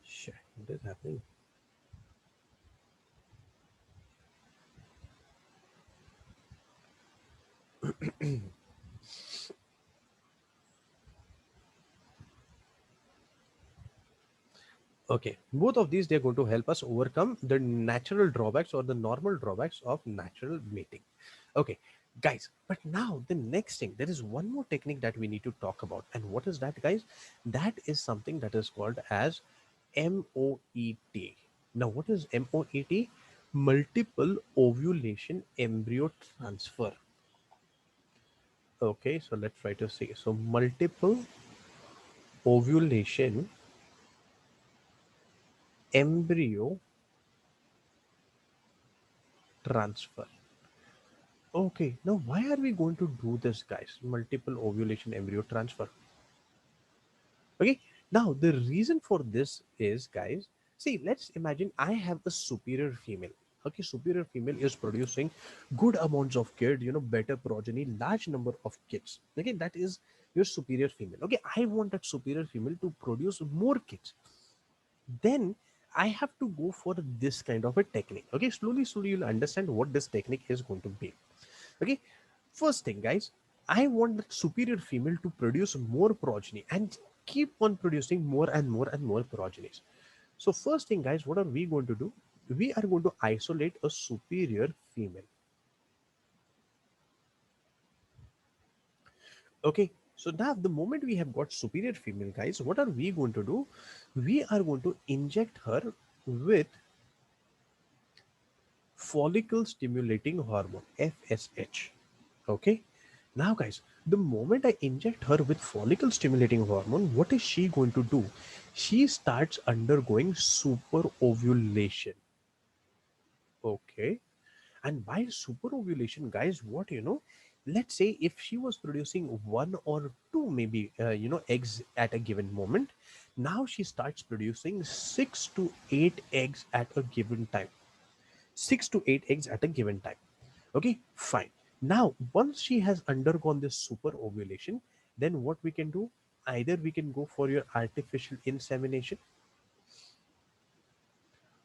Shit, what is happening? Okay, both of these, they're going to help us overcome the natural drawbacks or the normal drawbacks of natural mating. Okay, guys, but now the next thing, there is one more technique that we need to talk about. And what is that, guys? That is something that is called as MOET. Now, what is MOET? Multiple ovulation embryo transfer. Okay, so let's try to see. So, multiple ovulation embryo transfer. Okay, now why are we going to do this, guys? Multiple ovulation embryo transfer. Okay, now the reason for this is, guys, see, let's imagine I have a superior female. Okay, superior female is producing good amounts of kids, better progeny, large number of kids. Okay, that is your superior female. Okay, I want that superior female to produce more kids. Then I have to go for this kind of a technique. Okay, slowly you'll understand what this technique is going to be. Okay, first thing, guys, I want the superior female to produce more progeny and keep on producing more and more and more progenies. So first thing, guys, what are we going to do? We are going to isolate a superior female. Okay, so now the moment we have got superior female, guys, what are we going to do? We are going to inject her with follicle stimulating hormone, FSH. Okay, now, guys, the moment I inject her with follicle stimulating hormone, what is she going to do? She starts undergoing super ovulation. Okay, and by super ovulation, guys, what let's say if she was producing one or two, maybe eggs at a given moment, now she starts producing 6 to 8 eggs at a given time. 6 to 8 eggs at a given time. Okay, fine. Now, once she has undergone this super ovulation, then what we can do? Either we can go for your artificial insemination,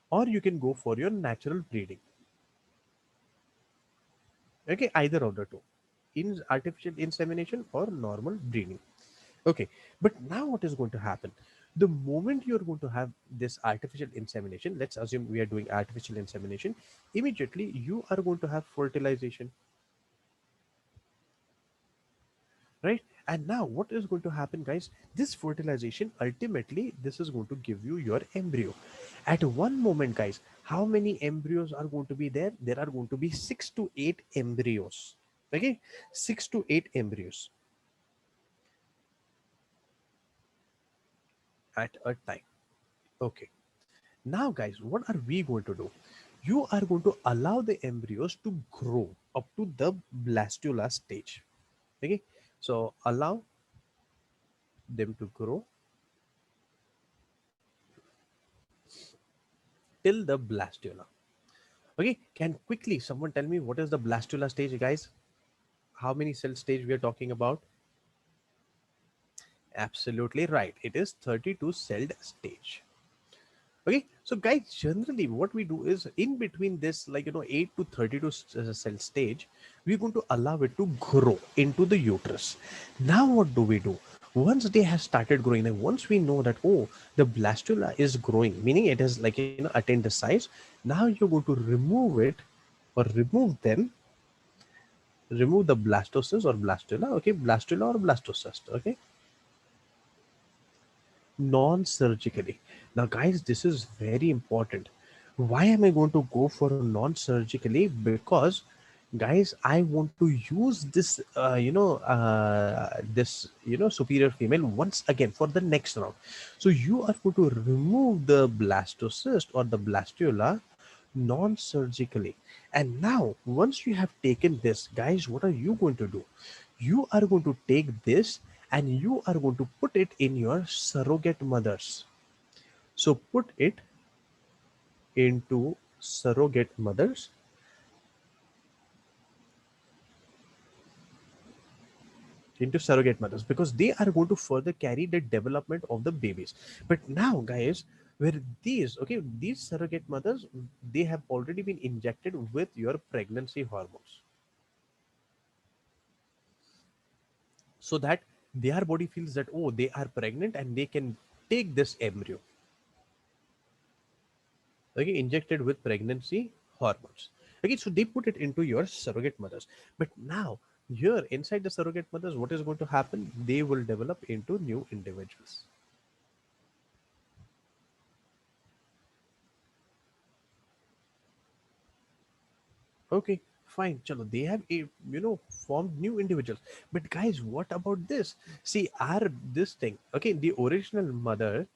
or you can go for your natural breeding. Okay, either of the two. in artificial insemination or normal breeding. Okay, but now what is going to happen? The moment you're going to have this artificial insemination, let's assume we are doing artificial insemination, immediately you are going to have fertilization, right? And now what is going to happen, guys? This fertilization, ultimately this is going to give you your embryo. At one moment, guys, how many embryos are going to be there? There are going to be 6 to 8 embryos. Okay, 6 to 8 embryos at a time. Okay, now guys, what are we going to do? You are going to allow the embryos to grow up to the blastula stage. Okay, so allow them to grow till the blastula. Okay, can quickly someone tell me what is the blastula stage, guys? How many cell stage we are talking about? Absolutely right. It is 32 celled stage. Okay, so guys, generally what we do is in between this, like 8 to 32 cell stage, we're going to allow it to grow into the uterus. Now what do we do? Once they have started growing, like once we know that, oh, the blastula is growing, meaning it has, like attained the size, now you're going to remove it, or remove the blastocyst or blastula. Okay, blastula or blastocyst. Okay, non-surgically. Now guys, this is very important. Why am I going to go for non-surgically? Because guys, I want to use this this superior female once again for the next round. So you are going to remove the blastocyst or the blastula non-surgically. And now once you have taken this, guys, what are you going to do? You are going to take this and you are going to put it in your surrogate mothers. So put it into surrogate mothers, because they are going to further carry the development of the babies. But now guys, where these, okay, these surrogate mothers, they have already been injected with your pregnancy hormones, so that their body feels that, oh, they are pregnant and they can take this embryo. Okay, injected with pregnancy hormones. Okay, so they put it into your surrogate mothers. But now here inside the surrogate mothers, what is going to happen? They will develop into new individuals. Okay, fine, chalo, they have a, formed new individuals. But guys, what about this? See, our this thing, okay, the original mother,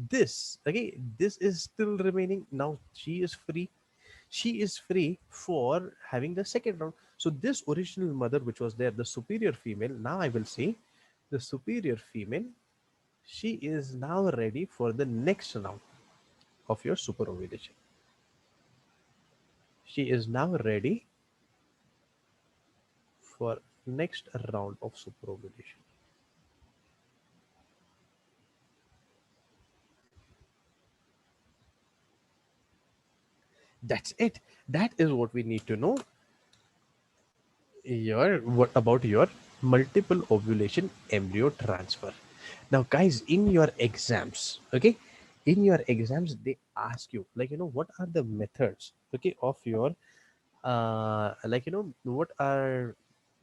this, okay, this is still remaining. Now she is free for having the second round. So this original mother which was there, the superior female, now I will say the superior female, she is now ready for the next round of your super ovulation. She is now ready for next round of super ovulation. That's it. That is what we need to know. Your, what about your multiple ovulation embryo transfer? Now guys, in your exams, okay, in your exams they ask you, like what are the methods, okay, of your what are,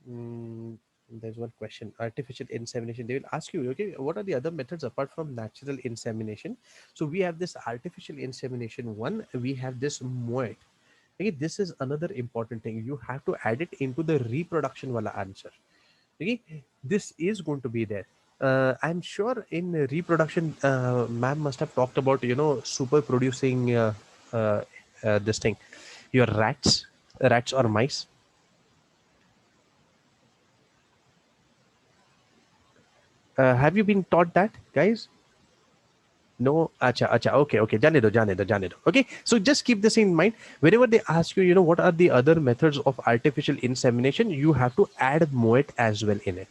mm, there's one question, artificial insemination. They will ask you, okay, what are the other methods apart from natural insemination? So we have this artificial insemination one, we have this moat. Okay, this is another important thing. You have to add it into the reproduction wala answer. Okay, this is going to be there. I'm sure in reproduction, ma'am must have talked about super producing uh, this thing, your rats or mice. Have you been taught that, guys? No, acha, acha. Okay, okay. Jane do. Okay, so just keep this in mind. Whenever they ask you, what are the other methods of artificial insemination, you have to add moet as well in it.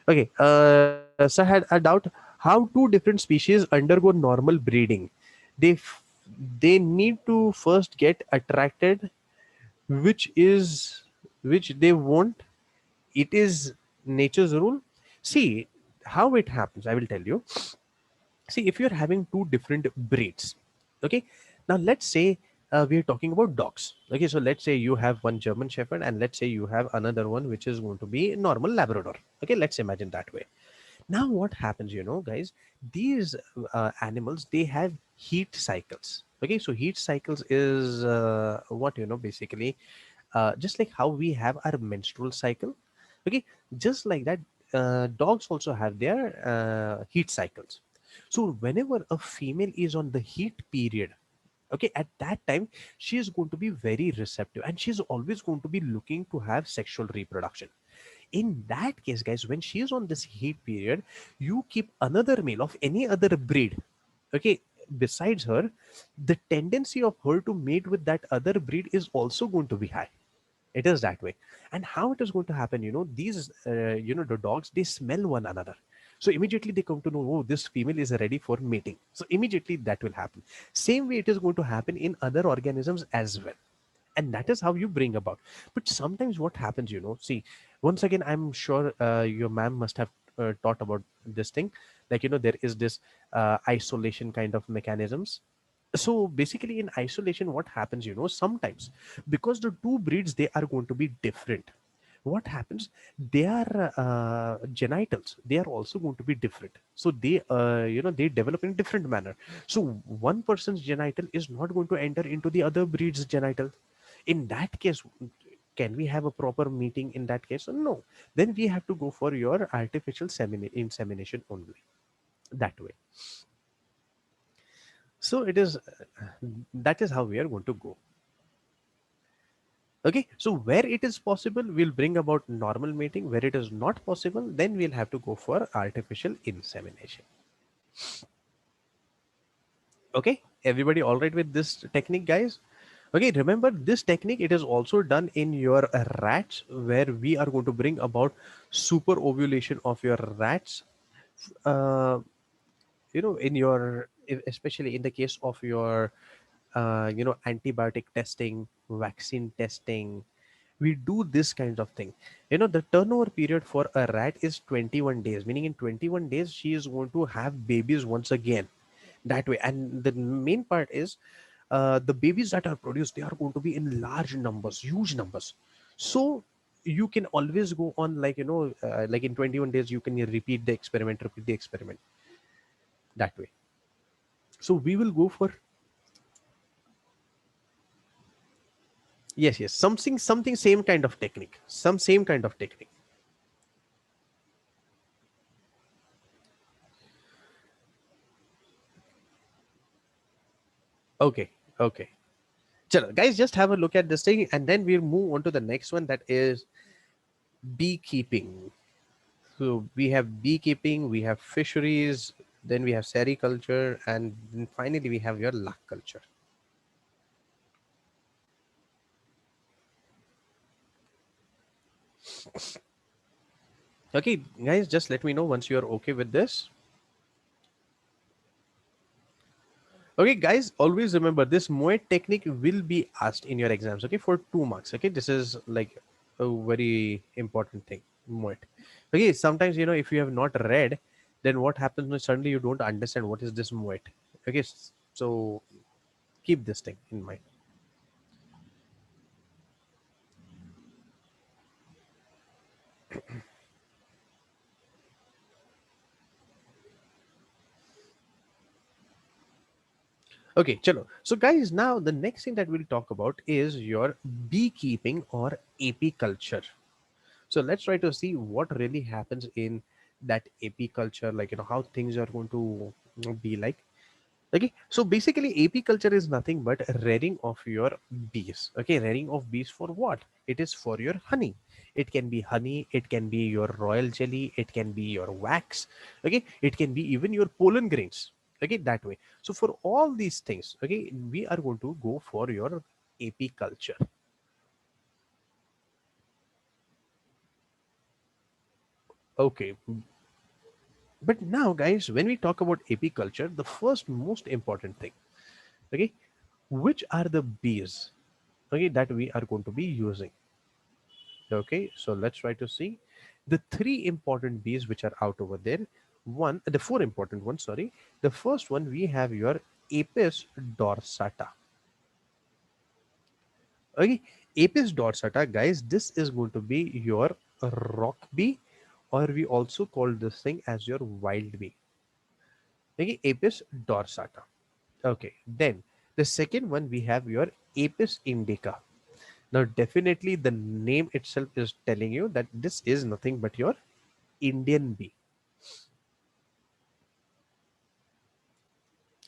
Okay, sir had a doubt. How two different species undergo normal breeding? They f- they need to first get attracted, which is which they won't It is nature's rule. See how it happens, I will tell you. See, if you're having two different breeds, okay, now let's say we're talking about dogs. Okay, so let's say you have one German Shepherd, and let's say you have another one which is going to be normal Labrador. Okay, let's imagine that way. Now what happens, guys, these animals, they have heat cycles. Okay, so heat cycles is what, basically, just like how we have our menstrual cycle. Okay, just like that, dogs also have their heat cycles. So whenever a female is on the heat period, okay, at that time she is going to be very receptive, and she's always going to be looking to have sexual reproduction. In that case, guys, when she is on this heat period, you keep another male of any other breed, okay, besides her, the tendency of her to mate with that other breed is also going to be high. It is that way. And how it is going to happen, these the dogs, they smell one another. So immediately they come to know, oh, this female is ready for mating, so immediately that will happen. Same way it is going to happen in other organisms as well. And that is how you bring about. But sometimes what happens, see, once again, I'm sure your ma'am must have taught about this thing, like, there is this isolation kind of mechanisms. So basically in isolation, what happens, sometimes, because the two breeds, they are going to be different, what happens, their genitals, they are also going to be different. So they they develop in different manner. So one person's genital is not going to enter into the other breed's genital. In that case, can we have a proper meeting in that case? No. Then we have to go for your artificial insemination only, that way. So it is, that is how we are going to go. Okay, so where it is possible, we'll bring about normal mating. Where it is not possible, then we'll have to go for artificial insemination. Okay, everybody all right with this technique, guys? Okay, remember this technique, it is also done in your rats, where we are going to bring about super ovulation of your rats. Uh, in your, especially in the case of your antibiotic testing, vaccine testing, we do this kind of thing. The turnover period for a rat is 21 days, meaning in 21 days she is going to have babies once again, that way. And the main part is, the babies that are produced, they are going to be in large numbers, huge numbers. So you can always go on, like, like in 21 days you can repeat the experiment, that way. So we will go for, yes, yes, something same kind of technique, some same kind of technique. Okay, okay. Chalo, guys, just have a look at this thing, and then we'll move on to the next one, that is beekeeping. So we have beekeeping, we have fisheries, then we have sericulture, and then finally we have your luck culture. Okay, guys, just let me know once you are okay with this. Okay, guys, always remember this Moet technique will be asked in your exams, okay, for 2 marks. Okay, this is like a very important thing, Moet. Okay, sometimes, if you have not read, then what happens when suddenly you don't understand what is this Moet. Okay, so keep this thing in mind. Okay, chalo. So, guys, now the next thing that we'll talk about is your beekeeping or apiculture. So let's try to see what really happens in that apiculture, like, how things are going to be like. Okay, so basically apiculture is nothing but rearing of your bees. Okay, rearing of bees for what? It is for your honey. It can be honey, it can be your royal jelly, it can be your wax. Okay, it can be even your pollen grains. Okay, that way. So for all these things, okay, we are going to go for your apiculture. Okay, but now, guys, when we talk about apiculture, the first most important thing, okay, which are the bees, okay, that we are going to be using? Okay, so let's try to see the three important bees which are out over there. The four important ones, sorry. The first one, we have your Apis dorsata. Okay, Apis dorsata, guys, this is going to be your rock bee, or we also call this thing as your wild bee. Okay, Apis dorsata. Okay, then the second one, we have your Apis indica. Now, definitely the name itself is telling you that this is nothing but your Indian bee.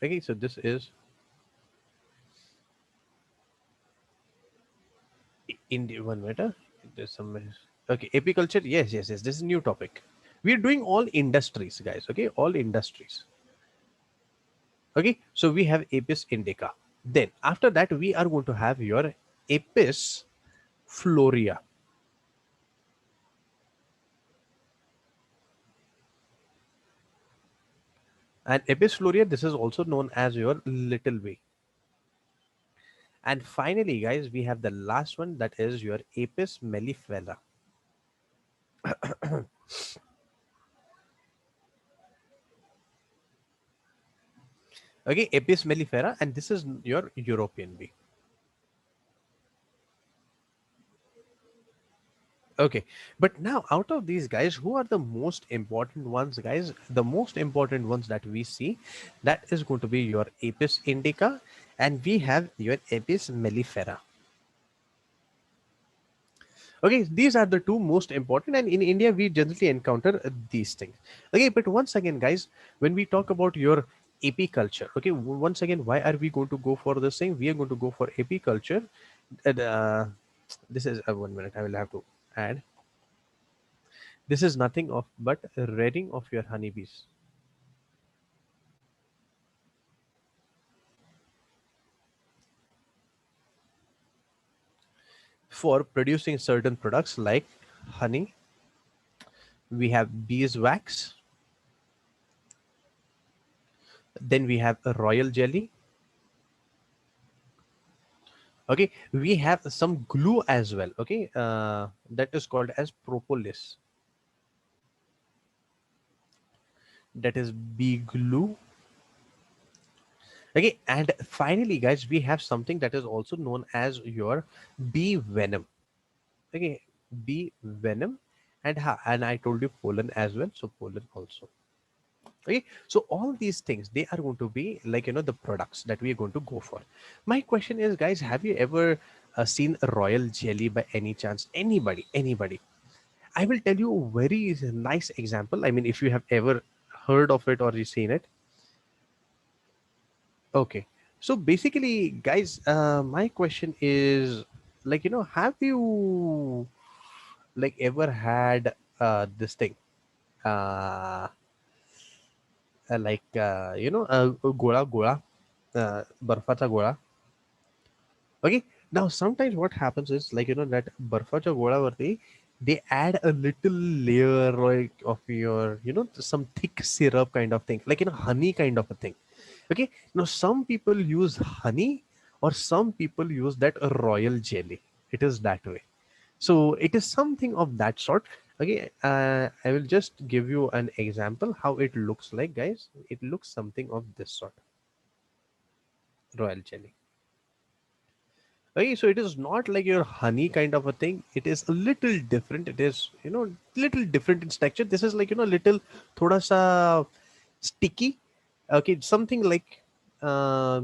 Okay, so this is Indian one matter. There's some okay, apiculture. Yes, yes, yes. This is new topic. We're doing all industries, guys. Okay, all industries. Okay, so we have Apis indica. Then after that, we are going to have your Apis florea. And Apis florea, this is also known as your little bee. And finally, guys, we have the last one, that is your Apis mellifera. Okay, Apis mellifera, and this is your European bee. Okay, but now out of these guys, who are the most important ones, guys? The most important ones that we see, that is going to be your Apis indica, and we have your Apis mellifera. Okay, these are the two most important, and in India we generally encounter these things. Okay, but once again, guys, when we talk about your apiculture, okay, once again, why are we going to go for this thing? We are going to go for apiculture. And, this is 1 minute. I will have to add. This is nothing of but rearing of your honeybees for producing certain products like honey. We have beeswax. Then we have a royal jelly. Okay, we have some glue as well. Okay, that is called as propolis. That is bee glue. Okay, and finally, guys, we have something that is also known as your bee venom. Okay, bee venom, and I told you pollen as well. So pollen also. Okay, so all these things, they are going to be like, the products that we are going to go for. My question is, guys, have you ever seen a royal jelly by any chance? Anybody? I will tell you a very nice example. I mean, if you have ever heard of it or you seen it. Okay, so basically, guys, my question is, like, have you like ever had this thing, uh, gola gola, barfacha gola. Okay, now sometimes what happens is, like, that barfacha gola varti, they add a little layer like of your, some thick syrup kind of thing, like, honey kind of a thing. Okay, now some people use honey, or some people use that royal jelly. It is that way. So it is something of that sort. Okay, I will just give you an example how it looks like, guys. It looks something of this sort, royal jelly. Okay, so it is not like your honey kind of a thing. It is a little different. It is, little different in texture. This is like, little thoda sa sticky. Okay, something like, uh,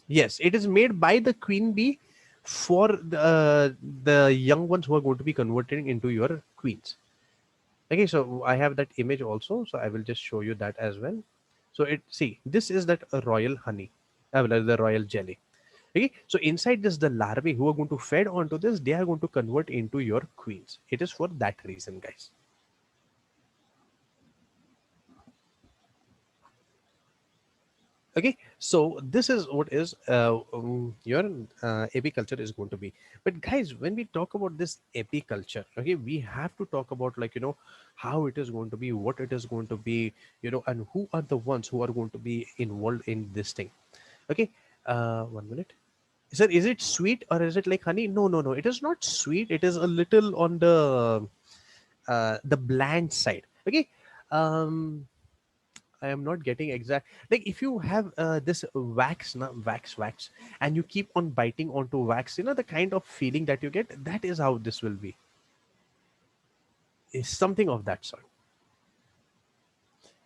yes, it is made by the queen bee for the young ones who are going to be converted into your queens. Okay, so I have that image also, so I will just show you that as well. So see, this is that royal honey, well, the royal jelly. Okay, so inside this, the larvae who are going to fed onto this, they are going to convert into your queens. It is for that reason, guys. Okay, so this is what is your apiculture is going to be. But guys, when we talk about this apiculture, okay, we have to talk about, like, how it is going to be, what it is going to be, and who are the ones who are going to be involved in this thing. Okay, 1 minute. Sir, is it sweet or is it like honey? No, no, no. It is not sweet. It is a little on the bland side. Okay. Um, I am not getting exact. Like if you have this wax, wax, and you keep on biting onto wax, the kind of feeling that you get. That is how this will be. Is something of that sort.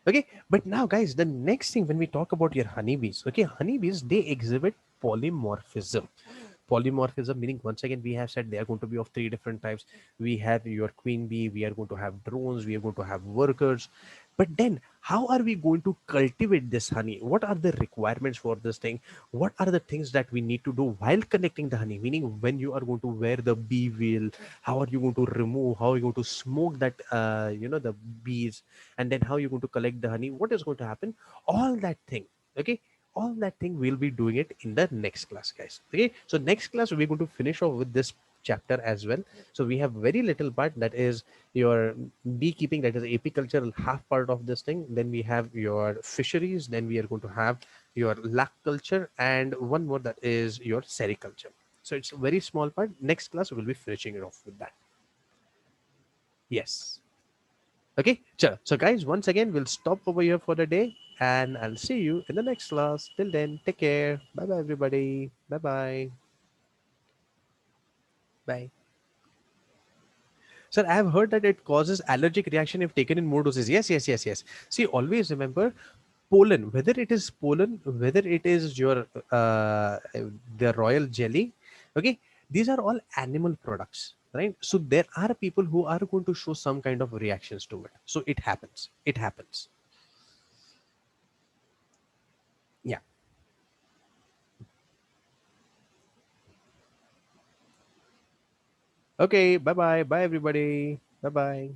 Okay, but now guys, the next thing when we talk about your honeybees, okay, honeybees, they exhibit polymorphism. Polymorphism meaning, once again, we have said they are going to be of three different types. We have your queen bee, we are going to have drones, we are going to have workers. But then how are we going to cultivate this honey? What are the requirements for this thing? What are the things that we need to do while collecting the honey? Meaning, when you are going to wear the bee wheel, how are you going to remove, how are you going to smoke that the bees, and then how you're going to collect the honey, what is going to happen, all that thing. Okay, all that thing we'll be doing it in the next class, guys. Okay, so next class we're going to finish off with this chapter as well. So we have very little part, that is your beekeeping, that is apiculture, half part of this thing. Then we have your fisheries, then we are going to have your lac culture, and one more, that is your sericulture. So it's a very small part. Next class we'll be finishing it off with that. Yes. Okay, sure. So, guys, once again, we'll stop over here for the day, and I'll see you in the next class. Till then, take care. Bye bye, everybody. Bye bye. Bye. Sir, I have heard that it causes allergic reaction if taken in more doses. Yes, yes, yes, yes. See, always remember pollen, whether it is pollen, whether it is your the royal jelly, okay, these are all animal products, right? So there are people who are going to show some kind of reactions to it. So it happens. It happens. Yeah. Okay, bye bye. Bye, everybody. Bye bye.